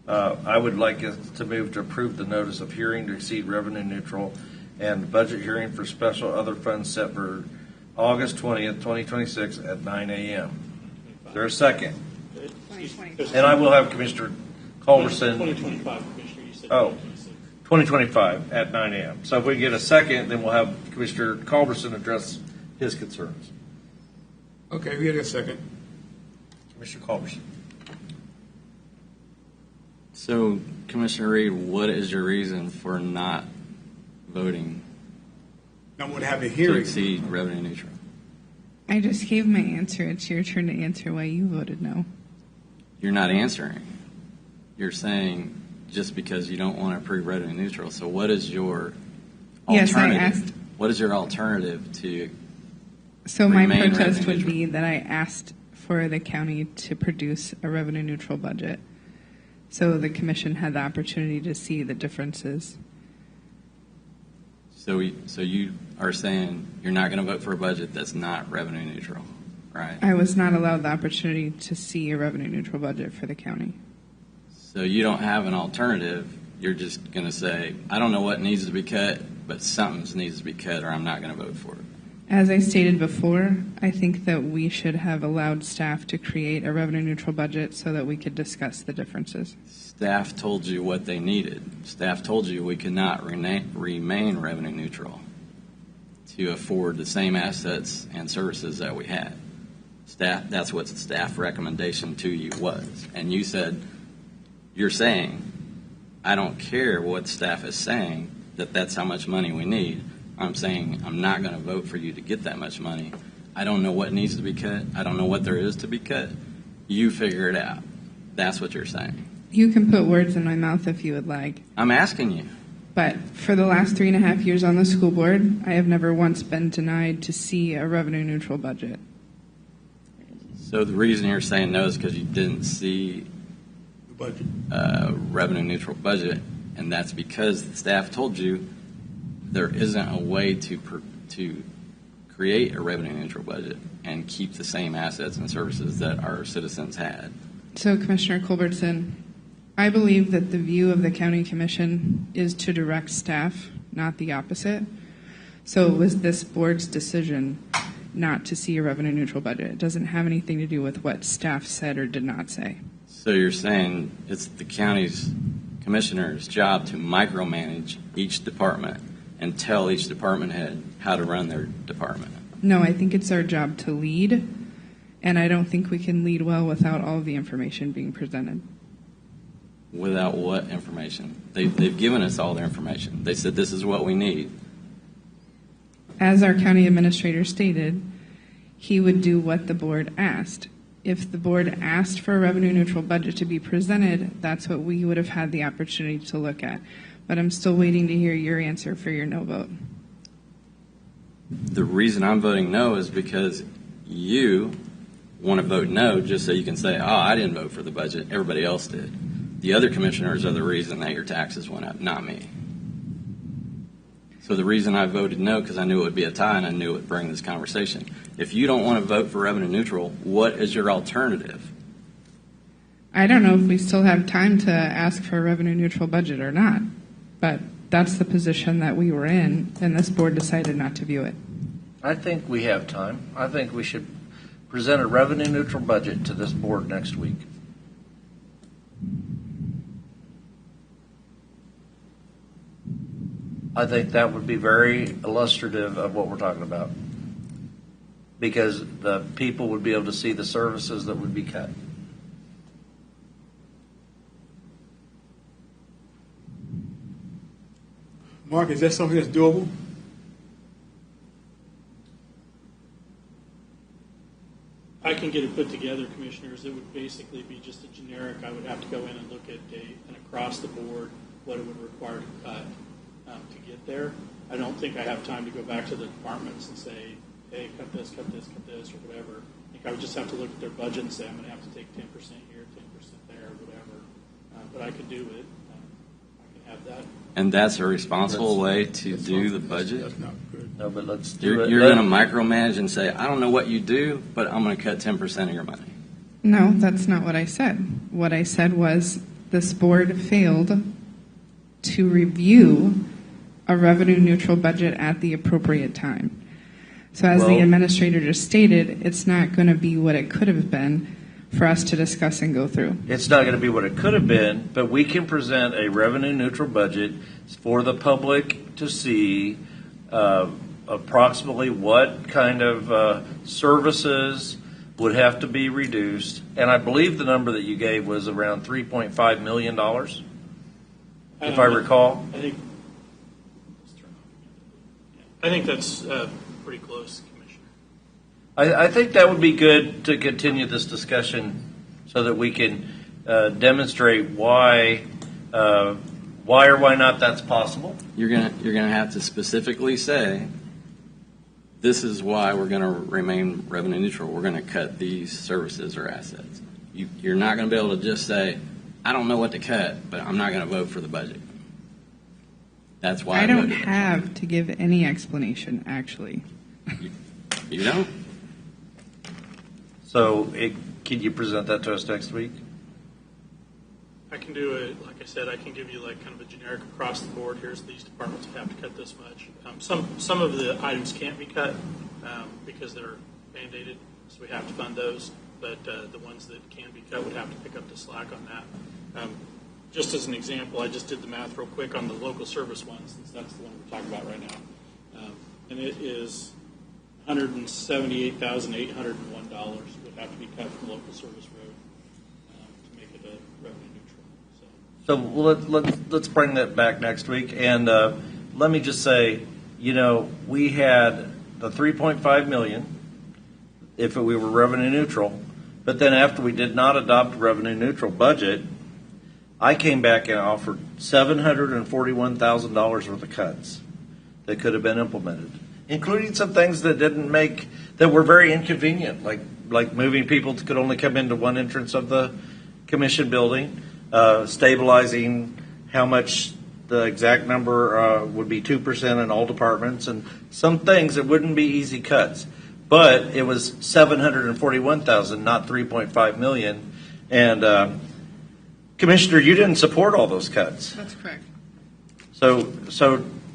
I would like us to move to approve the notice of hearing to exceed revenue neutral and budget hearing for special other funds set for August 20th, 2026 at 9 a.m. Is there a second? And I will have Commissioner Culberson. 2025, Commissioner. You said Oh. 2026. 2025 at 9 a.m. So if we get a second, then we'll have Commissioner Culberson address his concerns. Okay, we get a second. Commissioner Culberson. So, Commissioner Reed, what is your reason for not voting Now, we'll have a to hearing. exceed revenue neutral? I just gave my answer. It's your turn to answer why you voted no. You're not answering. You're saying just because you don't want to approve revenue neutral. So what is your Yes, I alternative? asked. What is your alternative to? So my Remain protest revenue would be that I asked for the county to produce a revenue neutral budget. So the commission had the opportunity to see the differences. So you are saying you're not going to vote for a budget that's not revenue neutral, right? I was not allowed the opportunity to see a revenue neutral budget for the county. So you don't have an alternative. You're just going to say, I don't know what needs to be cut, but something needs to be cut, or I'm not going to vote for it. As I stated before, I think that we should have allowed staff to create a revenue neutral budget so that we could discuss the differences. Staff told you what they needed. Staff told you we could not remain revenue neutral to afford the same assets and services that we had. Staff, that's what the staff recommendation to you was. And you said, you're saying, I don't care what staff is saying, that's how much money we need. I'm saying I'm not going to vote for you to get that much money. I don't know what needs to be cut. I don't know what there is to be cut. You figure it out. That's what you're saying. You can put words in my mouth if you would like. I'm asking you. But for the last 3.5 years on the school board, I have never once been denied to see a revenue neutral budget. So the reason you're saying no is because you didn't see The budget. a revenue neutral budget, and that's because the staff told you there isn't a way to create a revenue neutral budget and keep the same assets and services that our citizens had. So, Commissioner Culbertson, I believe that the view of the county commission is to direct staff, not the opposite. So it was this board's decision not to see a revenue neutral budget. It doesn't have anything to do with what staff said or did not say. So you're saying it's the county's commissioner's job to micromanage each department and tell each department head how to run their department? No, I think it's our job to lead, and I don't think we can lead well without all of the information being presented. Without what information? They've given us all their information. They said this is what we need. As our county administrator stated, he would do what the board asked. If the board asked for a revenue neutral budget to be presented, that's what we would have had the opportunity to look at. But I'm still waiting to hear your answer for your no vote. The reason I'm voting no is because you want to vote no just so you can say, oh, I didn't vote for the budget. Everybody else did. The other commissioners are the reason that your taxes went up, not me. So the reason I voted no, because I knew it would be a tie and I knew it would bring this conversation. If you don't want to vote for revenue neutral, what is your alternative? I don't know if we still have time to ask for a revenue neutral budget or not, but that's the position that we were in, and this board decided not to view it. I think we have time. I think we should present a revenue neutral budget to this board next week. I think that would be very illustrative of what we're talking about, because the people would be able to see the services that would be cut. Mark, is that something that's doable? I can get it put together, commissioners. It would basically be just a generic. I would have to go in and look at an across the board what it would require to cut to get there. I don't think I have time to go back to the departments and say, hey, cut this, or whatever. I think I would just have to look at their budget and say, I'm going to have to take 10% here, 10% there, whatever. But I could do it. I can have that. And that's a responsible way to do the budget? That's not good. No, but let's do it. You're going to micromanage and say, I don't know what you do, but I'm going to cut 10% of your money. No, that's not what I said. What I said was this board failed to review a revenue neutral budget at the appropriate time. So as the administrator just stated, it's not going to be what it could have been for us to discuss and go through. It's not going to be what it could have been, but we can present a revenue neutral budget for the public to see approximately what kind of services would have to be reduced. And I believe the number that you gave was around $3.5 million, if I recall. I think that's pretty close, Commissioner. I think that would be good to continue this discussion so that we can demonstrate why or why not that's possible. You're gonna have to specifically say, this is why we're going to remain revenue neutral. We're going to cut these services or assets. You're not going to be able to just say, I don't know what to cut, but I'm not going to vote for the budget. That's why I don't have to give any explanation, actually. You don't? So can you present that to us next week? I can do it, like I said, I can give you like kind of a generic across the board. Here's these departments that have to cut this much. Some of the items can't be cut, because they're mandated, so we have to fund those. But the ones that can be cut would have to pick up the slack on that. Just as an example, I just did the math real quick on the local service one, since that's the one we're talking about right now. And it is $178,801 would have to be cut from local service road to make it a revenue neutral. So let's bring that back next week. And let me just say, we had the 3.5 million if we were revenue neutral, but then after we did not adopt a revenue neutral budget, I came back and offered $741,000 worth of cuts that could have been implemented, including some things that were very inconvenient, like moving people could only come into one entrance of the commission building, stabilizing how much the exact number would be 2% in all departments, and some things that wouldn't be easy cuts. But it was $741,000, not $3.5 million, and Commissioner, you didn't support all those cuts. That's correct. So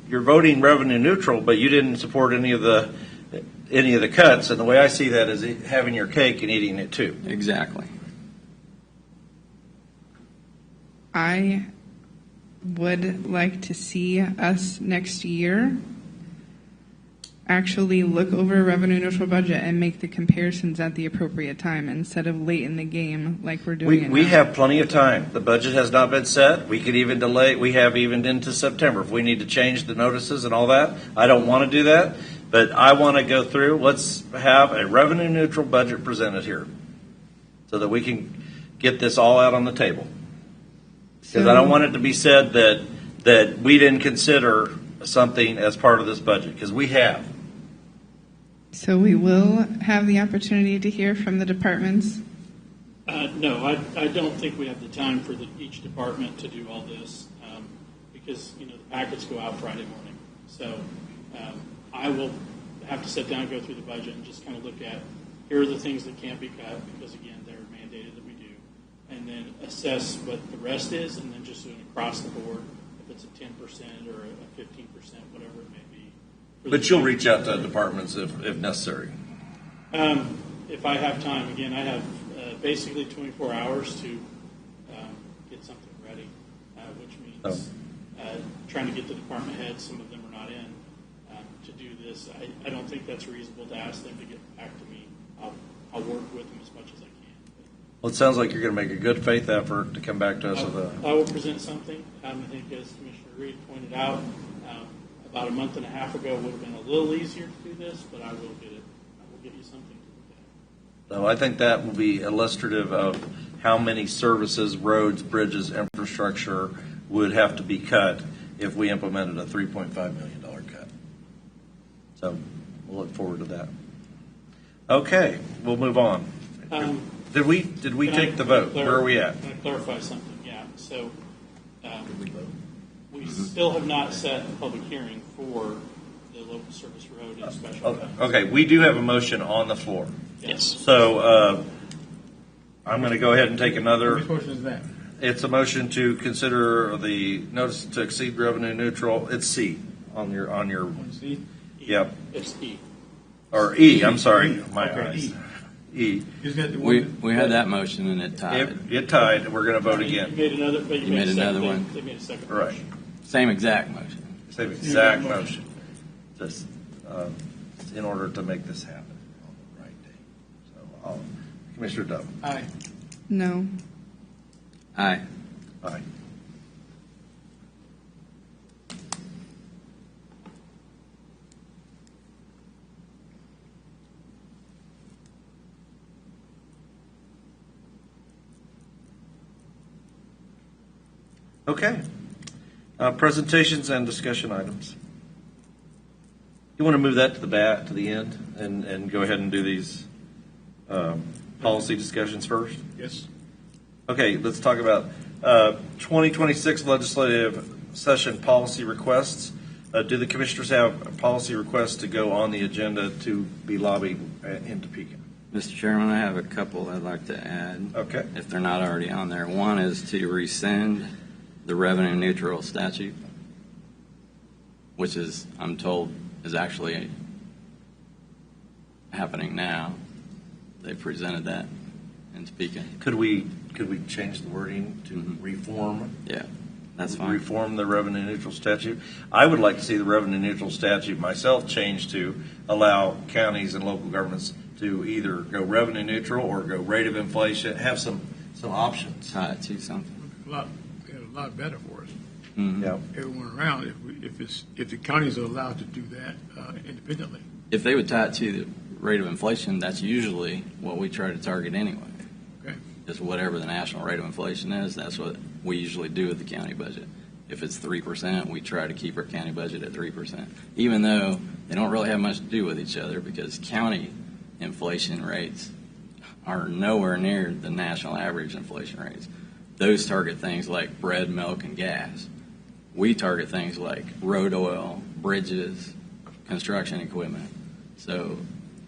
you're voting revenue neutral, but you didn't support any of the cuts. And the way I see that is having your cake and eating it too. Exactly. I would like to see us next year actually look over a revenue neutral budget and make the comparisons at the appropriate time instead of late in the game like we're doing. We have plenty of time. The budget has not been set. We could even delay. We have even into September if we need to change the notices and all that. I don't want to do that, but I want to go through. Let's have a revenue neutral budget presented here so that we can get this all out on the table. Because I don't want it to be said that we didn't consider something as part of this budget, because we have. So we will have the opportunity to hear from the departments. No, I don't think we have the time for each department to do all this because the packets go out Friday morning. So I will have to sit down and go through the budget and just kind of look at here are the things that can't be cut because again they're mandated that we do, and then assess what the rest is, and then just doing across the board if it's a 10% or a 15%, whatever it may be. But you'll reach out to departments if necessary. If I have time, again, I have basically 24 hours to get something ready, which means trying to get the department heads, some of them are not in, to do this. I don't think that's reasonable to ask them to get back to me. I'll work with them as much as I can. Well, it sounds like you're going to make a good faith effort to come back to us with a... I will present something. I think as Commissioner Reed pointed out, about a month and a half ago would have been a little easier to do this, but I will get it. I will get you something to look at. So I think that will be illustrative of how many services, roads, bridges, infrastructure would have to be cut if we implemented a $3.5 million cut. So we'll look forward to that. Okay, we'll move on. Did we take the vote? Where are we at? Can I clarify something? Yeah. So we still have not set a public hearing for the local service road and special funds. Okay, we do have a motion on the floor. Yes. So I'm going to go ahead and take another. Which motion is that? It's a motion to consider the notice to exceed revenue neutral. It's C on your. On C? Yep. It's E. Or E. I'm sorry, my Okay, eyes. E. E. Isn't that the one? We had that motion and it tied. It tied. We're going to vote You again. made another. But you made a second, another one. They made a second. Right. motion. Same exact motion. Same exact motion. Just in order to make this happen on the right day. So, Commissioner Dove. Aye. No. Aye. Aye. Okay. Presentations and discussion items. You want to move that to the end and go ahead and do these policy discussions first? Yes. Okay, let's talk about 2026 legislative session policy requests. Do the commissioners have policy requests to go on the agenda to be lobbied in Topeka? Mr. Chairman, I have a couple I'd like to add. Okay. If they're not already on there. One is to rescind the revenue neutral statute, which is, I'm told, is actually happening now. They presented that in speaking. Could we change the wording to Mhm. reform? Yeah, that's fine. Reform the revenue neutral statute. I would like to see the revenue neutral statute myself changed to allow counties and local governments to either go revenue neutral or go rate of inflation, have some options. Tie it to something. A lot better for us, Mhm. Yeah. everyone around, if the counties are allowed to do that independently. If they would tie it to the rate of inflation, that's usually what we try to target anyway. Okay. Is whatever the national rate of inflation is, that's what we usually do with the county budget. If it's 3%, we try to keep our county budget at 3%, even though they don't really have much to do with each other because county inflation rates are nowhere near the national average inflation rates. Those target things like bread, milk, and gas. We target things like road oil, bridges, construction equipment. So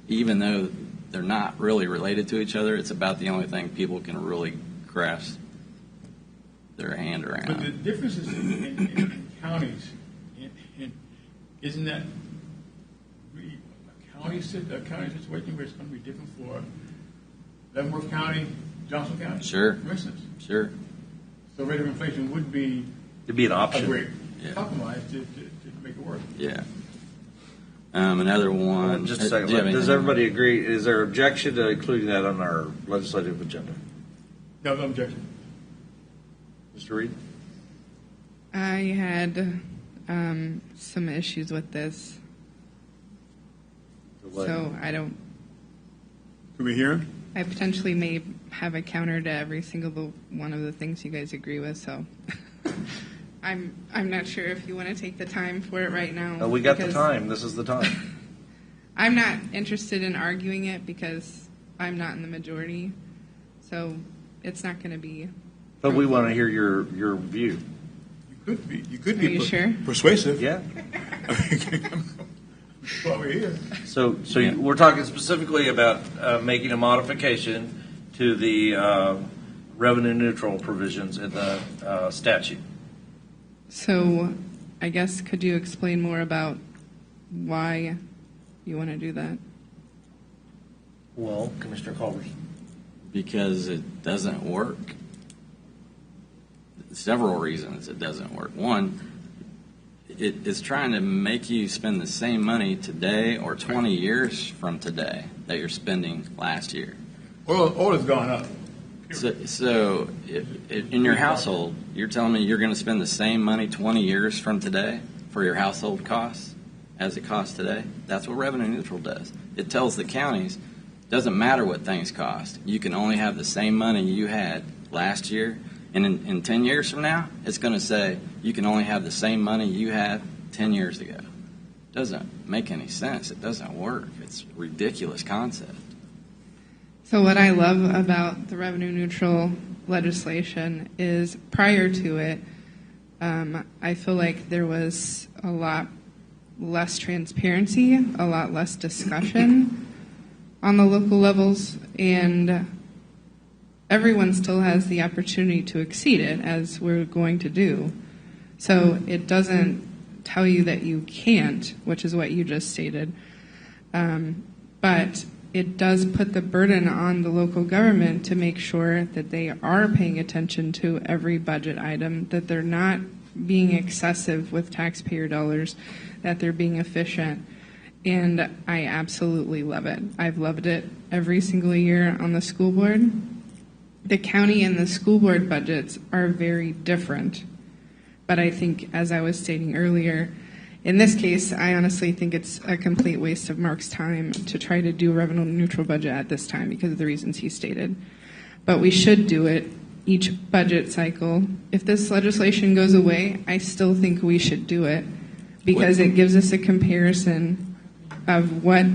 even though they're not really related to each other, it's about the only thing people can really grasp their hand But the around. differences in counties, isn't that really a county situation where it's going to be different for Leavenworth County, Johnson County? Sure. For instance. Sure. So rate of inflation would be It'd be an a option. great Yeah. compromise to make it work. Yeah. Another one. Just a second. Do you have Does anything? everybody agree? Is there objection to including that on our legislative agenda? No objection. Mr. Reed? I had some issues with this, so I don't. Can we hear him? I potentially may have a counter to every single one of the things you guys agree with. So I'm not sure if you want to take the time for it right now. We got the because time. This is the time. I'm not interested in arguing it because I'm not in the majority, so it's not going to be. But we want to hear your view. You could Are be you sure? persuasive. Yeah. While we're here. So we're talking specifically about making a modification to the revenue neutral provisions in the statute. So I guess could you explain more about why you want to do that? Well, Commissioner Culver's. Because it doesn't work. Several reasons it doesn't work. One, it is trying to make you spend the same money today or 20 years from today that you're spending last year. Oil has gone up. So if in your household, you're telling me you're going to spend the same money 20 years from today for your household costs as it costs today? That's what revenue neutral does. It tells the counties, doesn't matter what things cost. You can only have the same money you had last year. And in 10 years from now, it's going to say you can only have the same money you had 10 years ago. It doesn't make any sense. It doesn't work. It's a ridiculous concept. So what I love about the revenue neutral legislation is prior to it, I feel like there was a lot less transparency, a lot less discussion on the local levels, and everyone still has the opportunity to exceed it, as we're going to do. So it doesn't tell you that you can't, which is what you just stated. But it does put the burden on the local government to make sure that they are paying attention to every budget item, that they're not being excessive with taxpayer dollars, that they're being efficient. And I absolutely love it. I've loved it every single year on the school board. The county and the school board budgets are very different. But I think, as I was stating earlier, in this case, I honestly think it's a complete waste of Mark's time to try to do a revenue neutral budget at this time because of the reasons he stated. But we should do it each budget cycle. If this legislation goes away, I still think we should do it because it gives us a comparison of what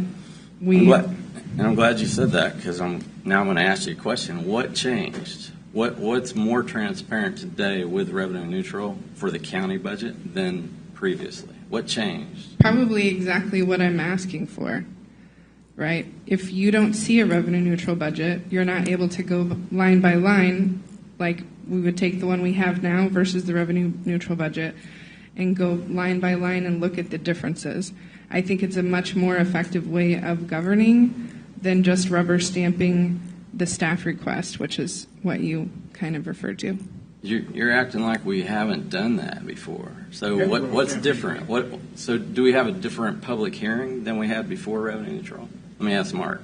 we... And I'm glad you said that because now I'm going to ask you a question. What changed? What's more transparent today with revenue neutral for the county budget than previously? What changed? Probably exactly what I'm asking for, right? If you don't see a revenue neutral budget, you're not able to go line by line, like we would take the one we have now versus the revenue neutral budget and go line by line and look at the differences. I think it's a much more effective way of governing than just rubber stamping the staff request, which is what you kind of referred to. You're acting like we haven't done that before. So what's different? So do we have a different public hearing than we had before revenue neutral? Let me ask Mark.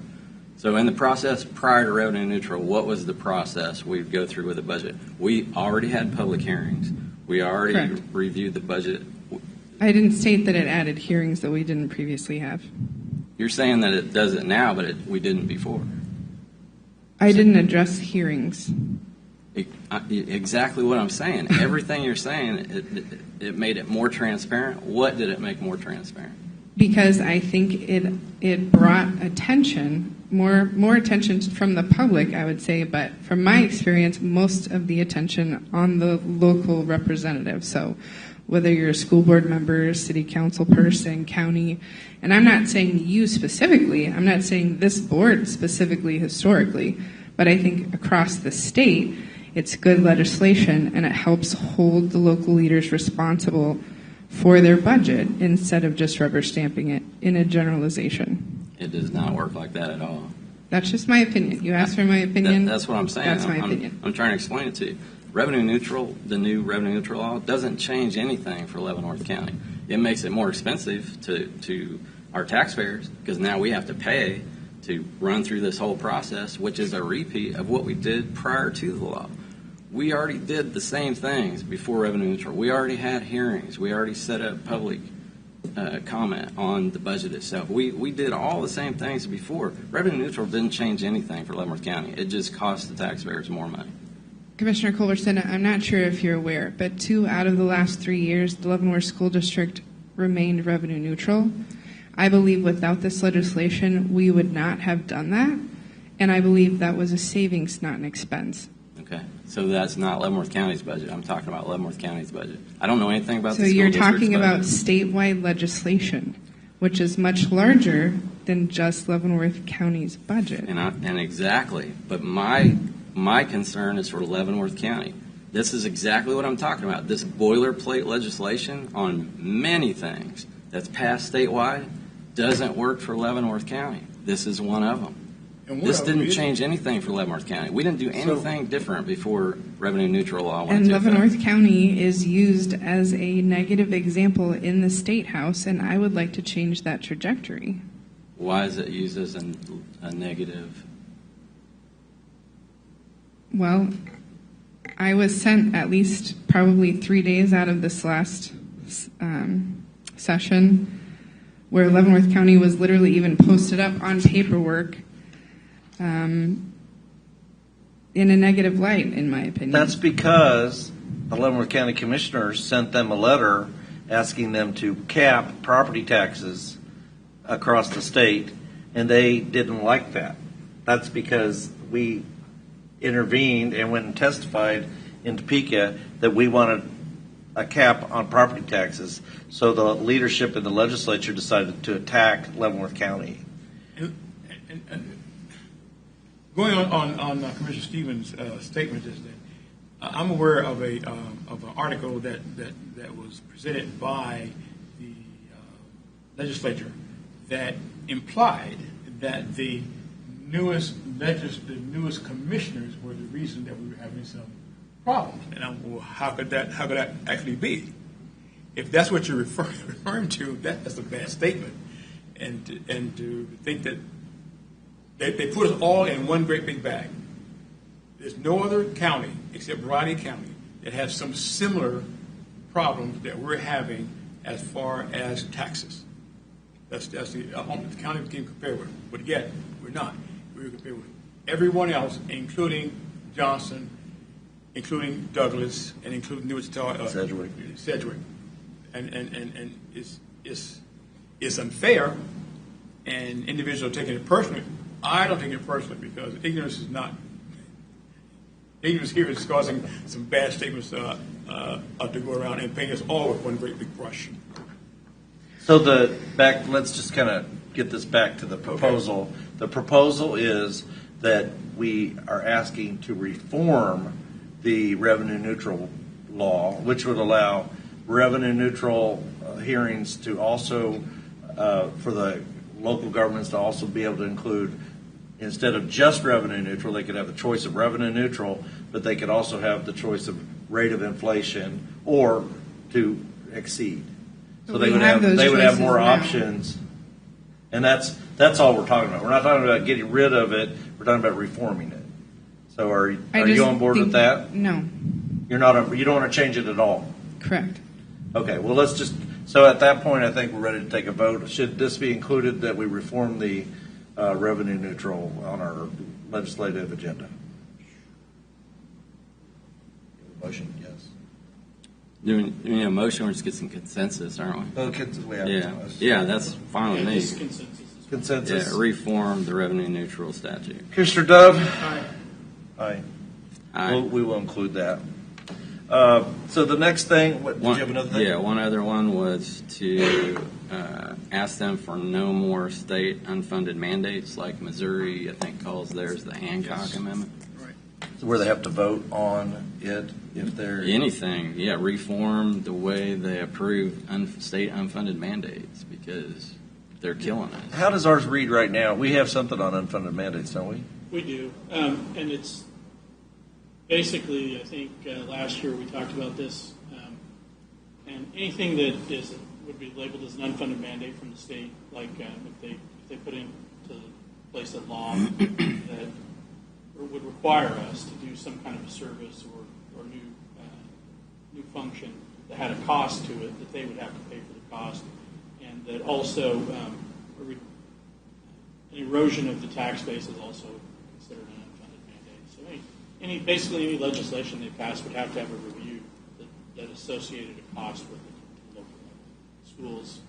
So in the process prior to revenue neutral, what was the process we'd go through with the budget? We already had public hearings. We already Correct. reviewed the budget. I didn't state that it added hearings that we didn't previously have. You're saying that it does it now, but we didn't before. I didn't address hearings. Exactly what I'm saying. Everything you're saying, it made it more transparent. What did it make more transparent? Because I think it brought attention, more attention from the public, I would say, but from my experience, most of the attention on the local representative. So whether you're a school board member, city council person, county, and I'm not saying you specifically, I'm not saying this board specifically historically, but I think across the state, it's good legislation and it helps hold the local leaders responsible for their budget instead of just rubber stamping it in a generalization. It does not work like that at all. That's just my opinion. You asked for my opinion. That's what I'm saying. That's my opinion. I'm trying to explain it to you. Revenue neutral, the new revenue neutral law, doesn't change anything for Leavenworth County. It makes it more expensive to our taxpayers because now we have to pay to run through this whole process, which is a repeat of what we did prior to the law. We already did the same things before revenue neutral. We already had hearings. We already set up public comment on the budget itself. We did all the same things before. Revenue neutral didn't change anything for Leavenworth County. It just cost the taxpayers more money. Commissioner Culberson, I'm not sure if you're aware, but 2 out of the last 3 years, the Leavenworth School District remained revenue neutral. I believe without this legislation, we would not have done that, and I believe that was a savings, not an expense. Okay, so that's not Leavenworth County's budget. I'm talking about Leavenworth County's budget. I don't know anything about So the school you're district's talking about budget. statewide legislation, which is much larger than just Leavenworth County's budget. And exactly, but my concern is for Leavenworth County. This is exactly what I'm talking about. This boilerplate legislation on many things that's passed statewide doesn't work for Leavenworth County. This is one of them. This didn't change anything for Leavenworth County. We didn't do anything different before revenue neutral law went And into effect. Leavenworth County is used as a negative example in the State House, and I would like to change that trajectory. Why is it used as a negative? Well, I was sent at least probably 3 days out of this last session where Leavenworth County was literally even posted up on paperwork in a negative light, in my opinion. That's because the Leavenworth County Commissioners sent them a letter asking them to cap property taxes across the state, and they didn't like that. That's because we intervened and went and testified in Topeka that we wanted a cap on property taxes. So the leadership in the legislature decided to attack Leavenworth County. And going on Commissioner Stevens' statement is that I'm aware of an article that was presented by the legislature that implied that the newest commissioners were the reason that we were having some problems. And well, how could that actually be? If that's what you're referring to, that's a bad statement. And to think that they put us all in one great big bag. There's no other county except Riley County that has some similar problems that we're having as far as taxes. That's the county we can compare with. But yet, we're not. We're compared with everyone else, including Johnson, including Douglas, and including Sedgwick. And it's unfair, and individuals are taking it personally. I don't take it personally because ignorance here is causing some bad statements to go around and paint us all with one great big brush. So let's just kind of get this back to the proposal. Okay. The proposal is that we are asking to reform the revenue neutral law, which would allow revenue neutral hearings to also for the local governments to also be able to include, instead of just revenue neutral, they could have the choice of revenue neutral, but they could also have the choice of rate of inflation or to exceed. So But they we would have have those they would have more choices now. options, and that's all we're talking about. We're not talking about getting rid of it. We're talking about reforming it. So are you on board with that? No, You're not. You don't want to change it at all. correct. Okay. Well, let's just. So at that point, I think we're ready to take a vote. Should this be included that we reform the revenue neutral on our legislative agenda? Motion, yes. Do we need a motion or just get some consensus, aren't we? Okay, we have Yeah, that's fine with Yeah, me. this consensus is consensus. Yeah, reform the revenue neutral statute. Commissioner Dove? Aye. Aye. Aye. We will include that. So the next thing, did you have another thing? Yeah, one other one was to ask them for no more state unfunded mandates like Missouri, I think, calls theirs the Hancock Amendment. Where they have to vote on it if they're. Anything, yeah, reform the way they approve state unfunded mandates because they're killing us. How does ours read right now? We have something on unfunded mandates, don't we? We do, and it's basically, I think last year we talked about this, and anything that would be labeled as an unfunded mandate from the state, like if they put into place a law that would require us to do some kind of a service or new function that had a cost to it, that they would have to pay for the cost, and that also an erosion of the tax base is also considered an unfunded mandate. So basically any legislation they pass would have to have a review that associated a cost with it to local level. Schools,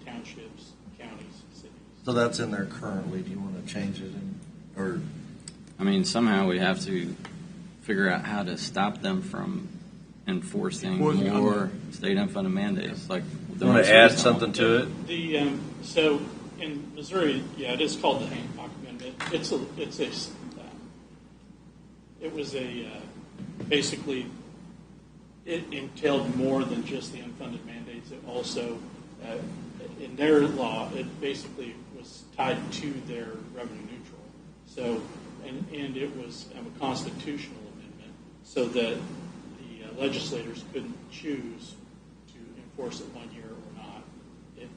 townships, counties, cities. So that's in there currently. Do you want to change it? Or I mean, somehow we have to figure out how to stop them from enforcing more state unfunded mandates. Like, you want to add something to it? So in Missouri, yeah, it is called the Hancock Amendment. Basically, it entailed more than just the unfunded mandates. It also, in their law, it basically was tied to their revenue neutral. So, and it was a constitutional amendment, so that the legislators couldn't choose to enforce it 1 year or not. It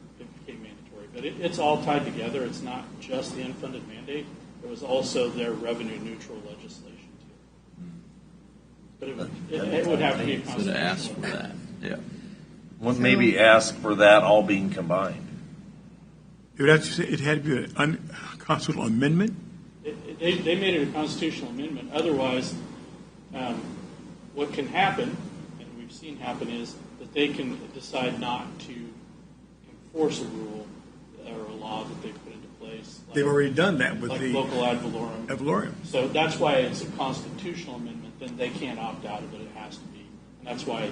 became mandatory. But it's all tied together. It's not just the unfunded mandate. It was also their revenue neutral legislation, too. But it would have to be a So to ask constitutional for that, amendment. yeah. Well, maybe ask for that all being combined. You would have to say it had to be an unconstitutional amendment? They made it a constitutional amendment. Otherwise, what can happen, and we've seen happen, is that they can decide not to enforce a rule or a law that they put into place. They've already done that with like the local ad valorem. ad valorem. So that's why it's a constitutional amendment. Then they can't opt out of it. It has to be, and that's why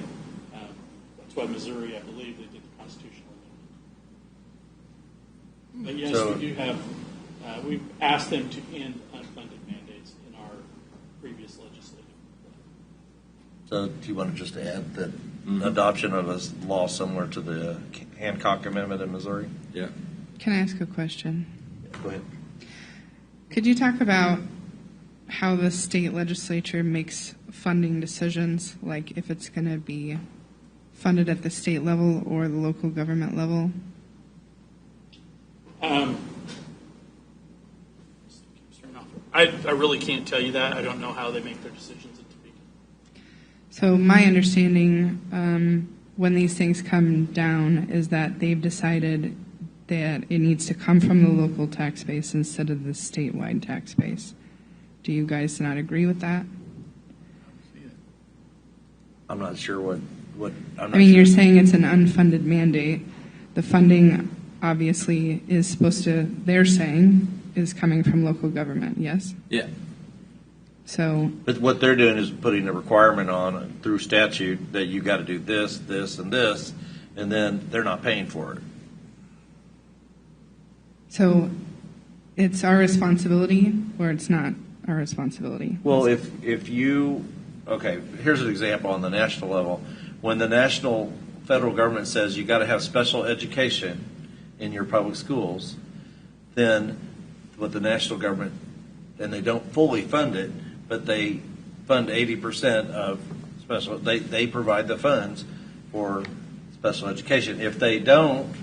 Missouri, I believe, they did the constitutional amendment. But yes, So- we do have. We've asked them to end unfunded mandates in our previous legislative. So do you want to just add that adoption of a law similar to the Hancock Amendment in Missouri? Yeah. Can I ask a question? Go ahead. Could you talk about how the state legislature makes funding decisions, like if it's going to be funded at the state level or the local government level? I really can't tell you that. I don't know how they make their decisions at Topeka. So my understanding, when these things come down, is that they've decided that it needs to come from the local tax base instead of the statewide tax base. Do you guys not agree with that? I'm not sure what I'm not I mean, sure. you're saying it's an unfunded mandate. The funding obviously is supposed to, they're saying, is coming from local government, yes? Yeah. So, But what they're doing is putting a requirement on through statute that you got to do this, this, and this, and then they're not paying for it. so it's our responsibility or it's not our responsibility? Well, if you, okay, here's an example on the national level. When the national federal government says you got to have special education in your public schools than what the national government, and they don't fully fund it, but they fund 80% of special, they provide the funds for special education. If they don't,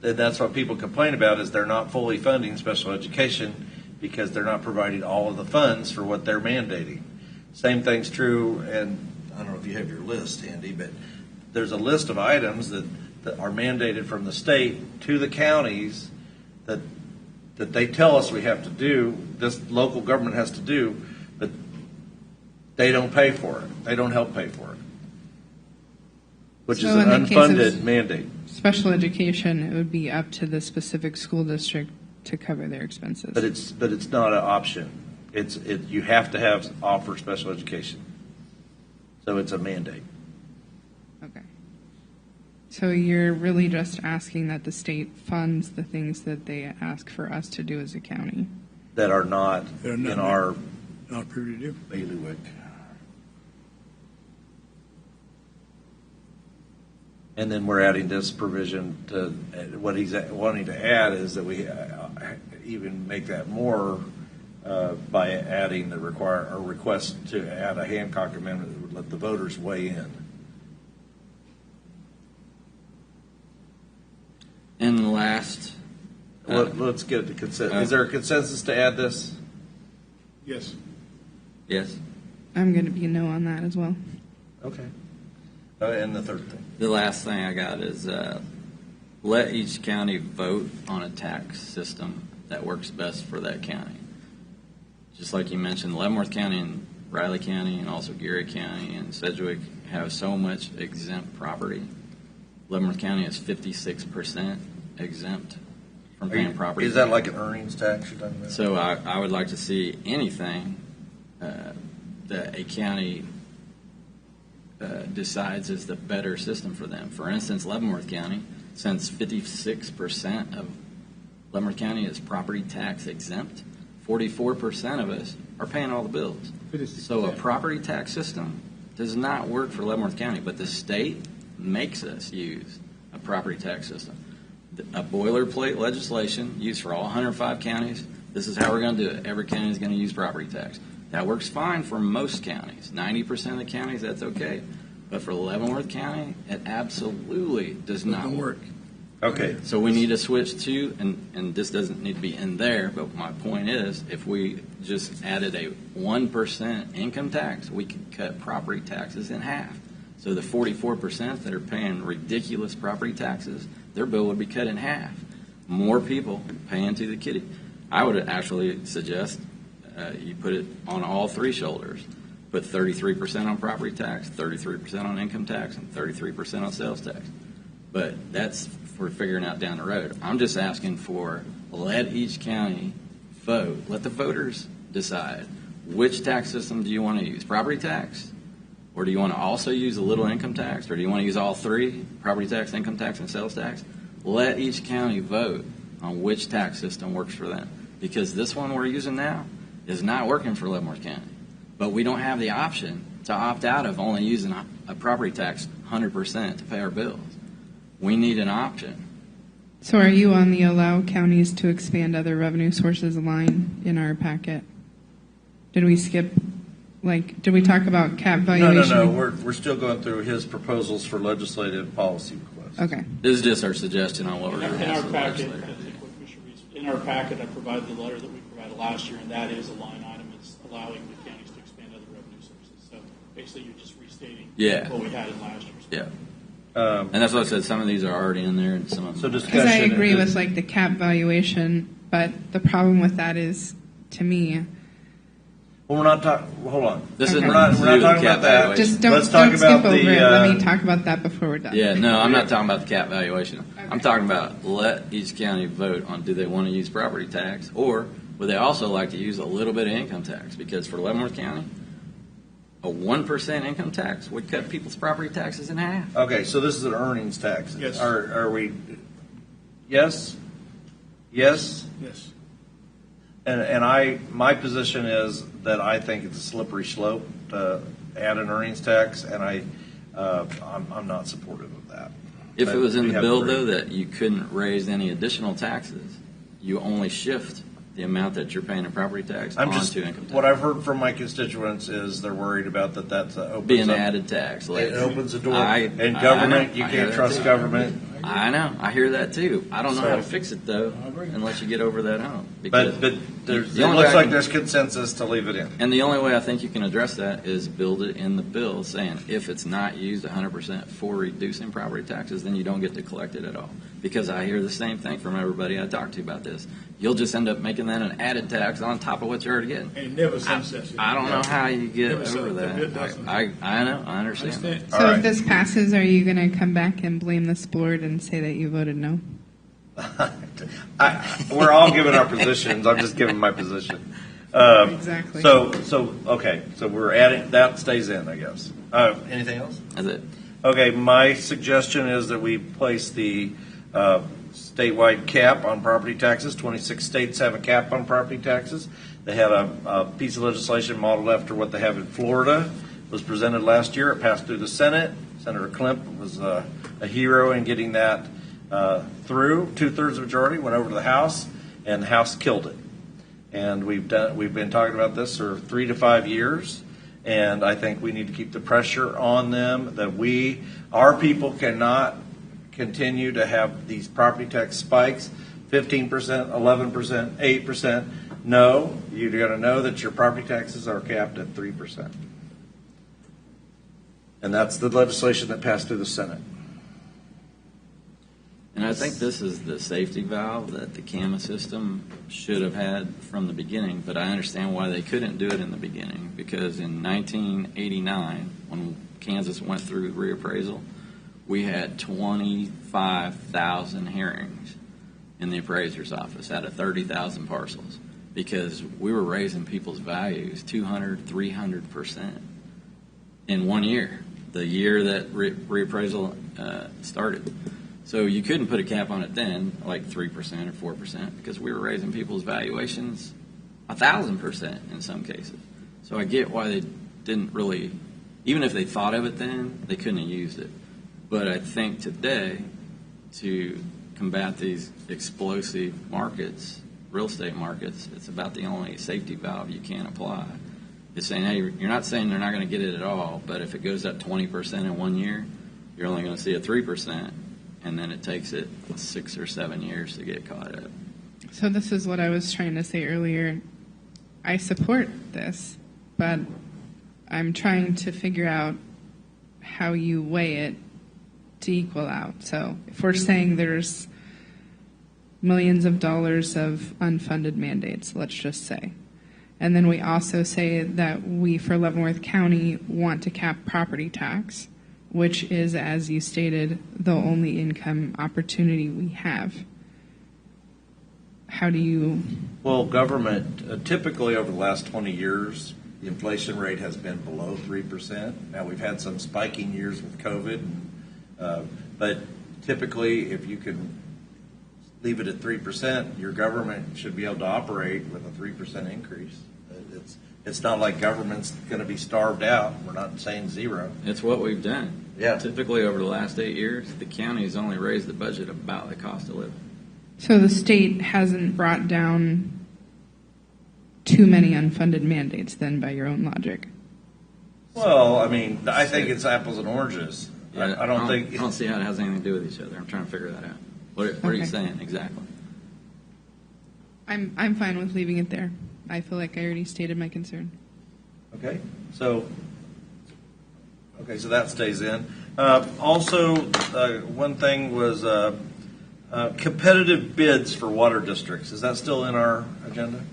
then that's what people complain about, is they're not fully funding special education because they're not providing all of the funds for what they're mandating. Same thing's true, and I don't know if you have your list, Andy, but there's a list of items that are mandated from the state to the counties that they tell us we have to do, this local government has to do, but they don't pay for it. They don't help pay for it, which is So an in the case unfunded of mandate. Special education, it would be up to the specific school district to cover their expenses. But it's not an option. You have to offer special education. So it's a mandate. Okay. So you're really just asking that the state funds the things that they ask for us to do as a county. That are not They're not in our Not privy to do. bailiwick. And then we're adding this provision to, what he's wanting to add is that we even make that more by adding a request to add a Hancock amendment that would let the voters weigh in. And the last, Let's get the consensus. Is there a consensus to add this? Yes. yes, I'm going to be a no on that as well. Okay. And the third thing. the last thing I got is let each county vote on a tax system that works best for that county. Just like you mentioned, Leavenworth County and Riley County and also Geary County and Sedgwick have so much exempt property. Leavenworth County is 56% exempt from paying property Is that tax. like an earnings tax you're talking about? So I would like to see anything that a county decides is the better system for them. For instance, Leavenworth County, since 56% of Leavenworth County is property tax exempt, 44% of us are paying all the bills. So a property tax system does not work for Leavenworth County, but the state makes us use a property tax system. A boilerplate legislation used for all 105 counties. This is how we're going to do it. Every county is going to use property tax. That works fine for most counties. 90% of the counties, that's okay. But for Leavenworth County, it absolutely does not work. Okay. So we need to switch to, and this doesn't need to be in there, but my point is, if we just added a 1% income tax, we could cut property taxes in half. So the 44% that are paying ridiculous property taxes, their bill would be cut in half. More people paying to the kitty. I would actually suggest you put it on all three shoulders. Put 33% on property tax, 33% on income tax, and 33% on sales tax. But that's for figuring out down the road. I'm just asking for let each county vote. Let the voters decide which tax system do you want to use, property tax, or do you want to also use a little income tax, or do you want to use all three, property tax, income tax, and sales tax? Let each county vote on which tax system works for them. Because this one we're using now is not working for Leavenworth County. But we don't have the option to opt out of only using a property tax 100% to pay our bills. We need an option. So are you on the allow counties to expand other revenue sources line in our packet? Did we skip, did we talk about cap valuation? No. We're still going through his proposals for legislative policy requests. Okay. This is just our suggestion on what we're going to In our ask the packet, legislature. I think what Commissioner Reese, in our packet, I provided the letter that we provided last year, and that is a line item. It's allowing the counties to expand other revenue sources. So basically, you're just restating what we had in last year's. Yeah. And that's what I said. Some of these are already in there, and some of them. So aren't. Because I discussion. agree with the cap valuation, but the problem with that is, to me, Well, we're not talking. Hold on. This Okay. is We're not talking about that. just Let's don't talk skip about over the, it. Let me talk about that before we're done. Yeah, no, I'm not talking about the cap valuation. I'm talking about let each county vote on do they want to use property tax, or would they also like to use a little bit of income tax? Because for Leavenworth County, a 1% income tax would cut people's property taxes in half. Okay, so this is an earnings tax. Yes. Are we? Yes. Yes. Yes. And my position is that I think it's a slippery slope to add an earnings tax, and I'm not supportive of that. If it was in We the have bill, three. though, that you couldn't raise any additional taxes, you only shift the amount that you're paying in property tax I'm just, onto income tax. what I've heard from my constituents is they're worried about that's opens Be an up- added tax. It opens the door. I And know, government, you I hear can't that trust too. government. I know. I hear that too. I don't know how to So- fix it though, unless you get over that hump. But Because there's, the it only looks way I like can- there's consensus to leave it in. And the only way I think you can address that is build it in the bill, saying if it's not used 100% for reducing property taxes, then you don't get to collect it at all. Because I hear the same thing from everybody I talk to about this. You'll just end up making that an added tax on top of what you're already getting. And it never sunsets. I don't know how you get Never over said that. it doesn't. I know. I understand. Understand? So All right. if this passes, are you going to come back and blame this board and say that you voted no? We're all giving our positions. I'm just giving my position. Exactly. So okay. So we're adding that stays in, I guess. Anything else? That's it. Okay. My suggestion is that we place the statewide cap on property taxes. 26 states have a cap on property taxes. They had a piece of legislation modeled after what they have in Florida. It was presented last year. It passed through the Senate. Senator Klemp was a hero in getting that through. 2/3 majority went over to the House, and the House killed it. And we've been talking about this for 3 to 5 years, and I think we need to keep the pressure on them that our people cannot continue to have these property tax spikes, 15%, 11%, 8%. No, you're going to know that your property taxes are capped at 3%. And that's the legislation that passed through the Senate. And I think this is the safety valve that the CAMA system should have had from the beginning, but I understand why they couldn't do it in the beginning, because in 1989, when Kansas went through reappraisal, we had 25,000 hearings in the appraiser's office out of 30,000 parcels, because we were raising people's values 200, 300% in 1 year, the year that reappraisal started. So you couldn't put a cap on it then, like 3% or 4%, because we were raising people's valuations 1,000% in some cases. So I get why they didn't really, even if they thought of it then, they couldn't have used it. But I think today, to combat these explosive markets, real estate markets, it's about the only safety valve you can apply. It's saying, hey, you're not saying they're not going to get it at all, but if it goes up 20% in 1 year, you're only going to see a 3%. And then it takes it 6 or 7 years to get caught up. So this is what I was trying to say earlier. I support this, but I'm trying to figure out how you weigh it to equal out. So if we're saying there's millions of dollars of unfunded mandates, let's just say, and then we also say that we, for Leavenworth County, want to cap property tax, which is, as you stated, the only income opportunity we have. How do you... Well, government, typically over the last 20 years, the inflation rate has been below 3%. Now, we've had some spiking years with COVID, but typically, if you can leave it at 3%, your government should be able to operate with a 3% increase. It's not like government's going to be starved out. We're not saying zero. It's what we've done. Yeah. Typically, over the last 8 years, the county has only raised the budget about the cost of living. So the state hasn't brought down too many unfunded mandates, then, by your own logic. Well, I mean, I think it's apples and oranges. I don't think. I don't see how it has anything to do with each other. I'm trying to figure that out. What are you Okay. saying exactly? I'm fine with leaving it there. I feel like I already stated my concern. Okay, so that stays in. Also, one thing was competitive bids for water districts. Is that still in our agenda?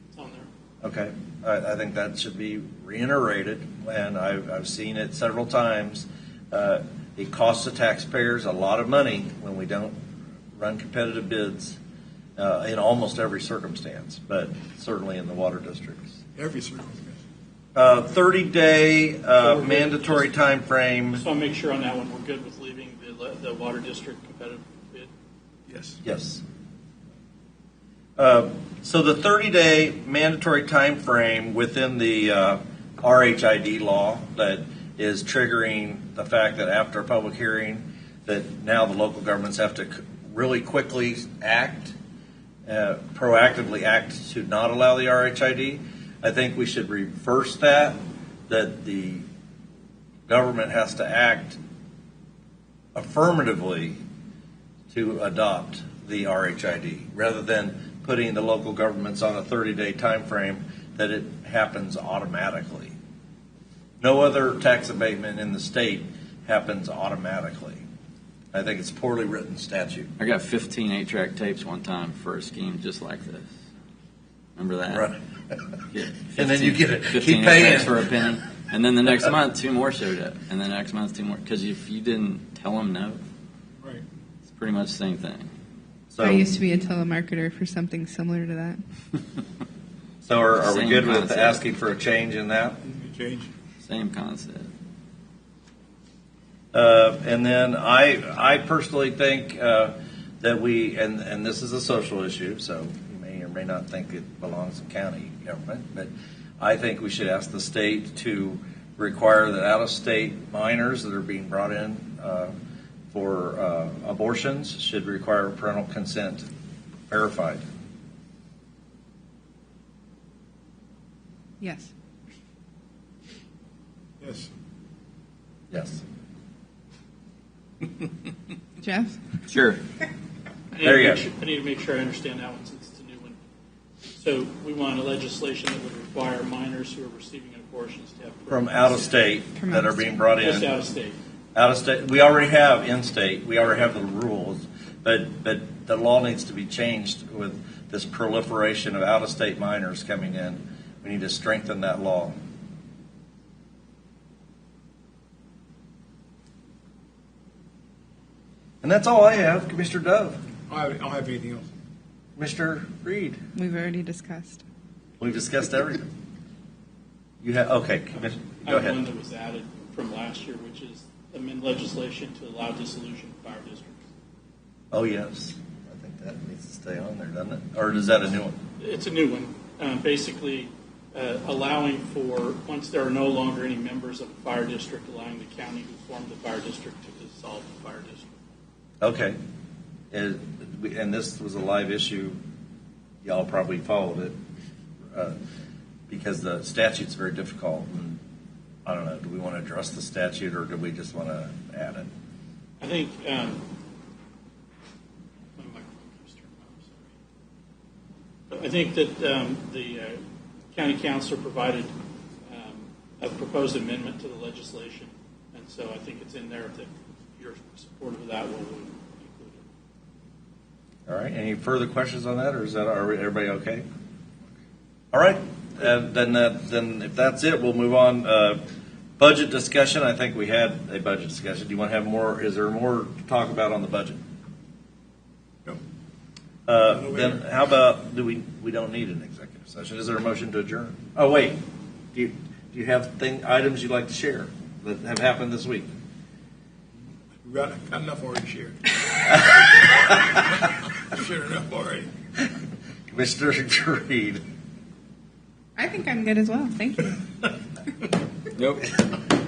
It's on there. Okay, I think that should be reiterated, and I've seen it several times. It costs the taxpayers a lot of money when we don't run competitive bids in almost every circumstance, but certainly in the water districts. Every circumstance. 30-day mandatory time frame. Just want to make sure on that one, we're good with leaving the water district competitive bid. Yes. Yes. So the 30-day mandatory time frame within the RHID law that is triggering the fact that after a public hearing, that now the local governments have to really quickly act, proactively act to not allow the RHID. I think we should reverse that the government has to act affirmatively to adopt the RHID, rather than putting the local governments on a 30-day time frame that it happens automatically. No other tax abatement in the state happens automatically. I think it's a poorly written statute. I got 15 8-track tapes one time for a scheme just like this. Remember that? Right. Yeah, And then you get it. 15 Keep paying. 8-tracks for a penny. And then the next month, 2 more showed up. And then the next month, 2 more. Because if you didn't tell them no, Right. it's pretty much the same thing. So, I used to be a telemarketer for something similar to that. so are we Same good with concept. asking for a change in that? Change. Same concept. And then I personally think that we, and this is a social issue, so you may or may not think it belongs in county government, but I think we should ask the state to require that out-of-state minors that are being brought in for abortions should require parental consent verified. Yes. Yes. Yes. Jeff? Sure. There you go. I need to make sure I understand that one since it's a new one. So we want a legislation that would require minors who are receiving abortions to have From out of state From that out are of being state. brought just in. out of state. Out of state, we already have in state. We already have the rules, but the law needs to be changed with this proliferation of out of state minors coming in. We need to strengthen that law. And that's all I have, Commissioner Dove. I don't have anything else. Commissioner Reed, We've already discussed. we've discussed everything. You have okay. I Go have one ahead. that was added from last year, which is amend legislation to allow dissolution of fire districts. Oh yes, I think that needs to stay on there, doesn't it? Or is that a new one? It's a new one, basically allowing for, once there are no longer any members of a fire district, allowing the county who formed the fire district to dissolve the fire district. Okay. And this was a live issue. Y'all probably followed it because the statute's very difficult. And I don't know. Do we want to address the statute or do we just want to add it? I think my microphone keeps turning on, I'm sorry. I think that the county council provided a proposed amendment to the legislation, and so I think it's in there. If you're supportive of that, we'll include it. All right. Any further questions on that, or is that everybody okay? All right. Then if that's it, we'll move on. Budget discussion. I think we had a budget discussion. Do you want to have more? Is there more to talk about on the budget? No. Then how about we don't need an executive session? Is there a motion to adjourn? Oh wait, do you have items you'd like to share that have happened this week? We've got enough already shared. Shared enough already. Commissioner Reed. I think I'm good as well. Thank you. Nope.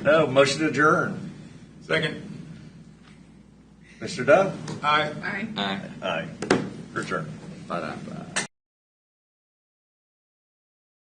No, motion to adjourn. Second. Mr. Duff? Aye. Bye. Aye. Aye. Return. Bye-bye.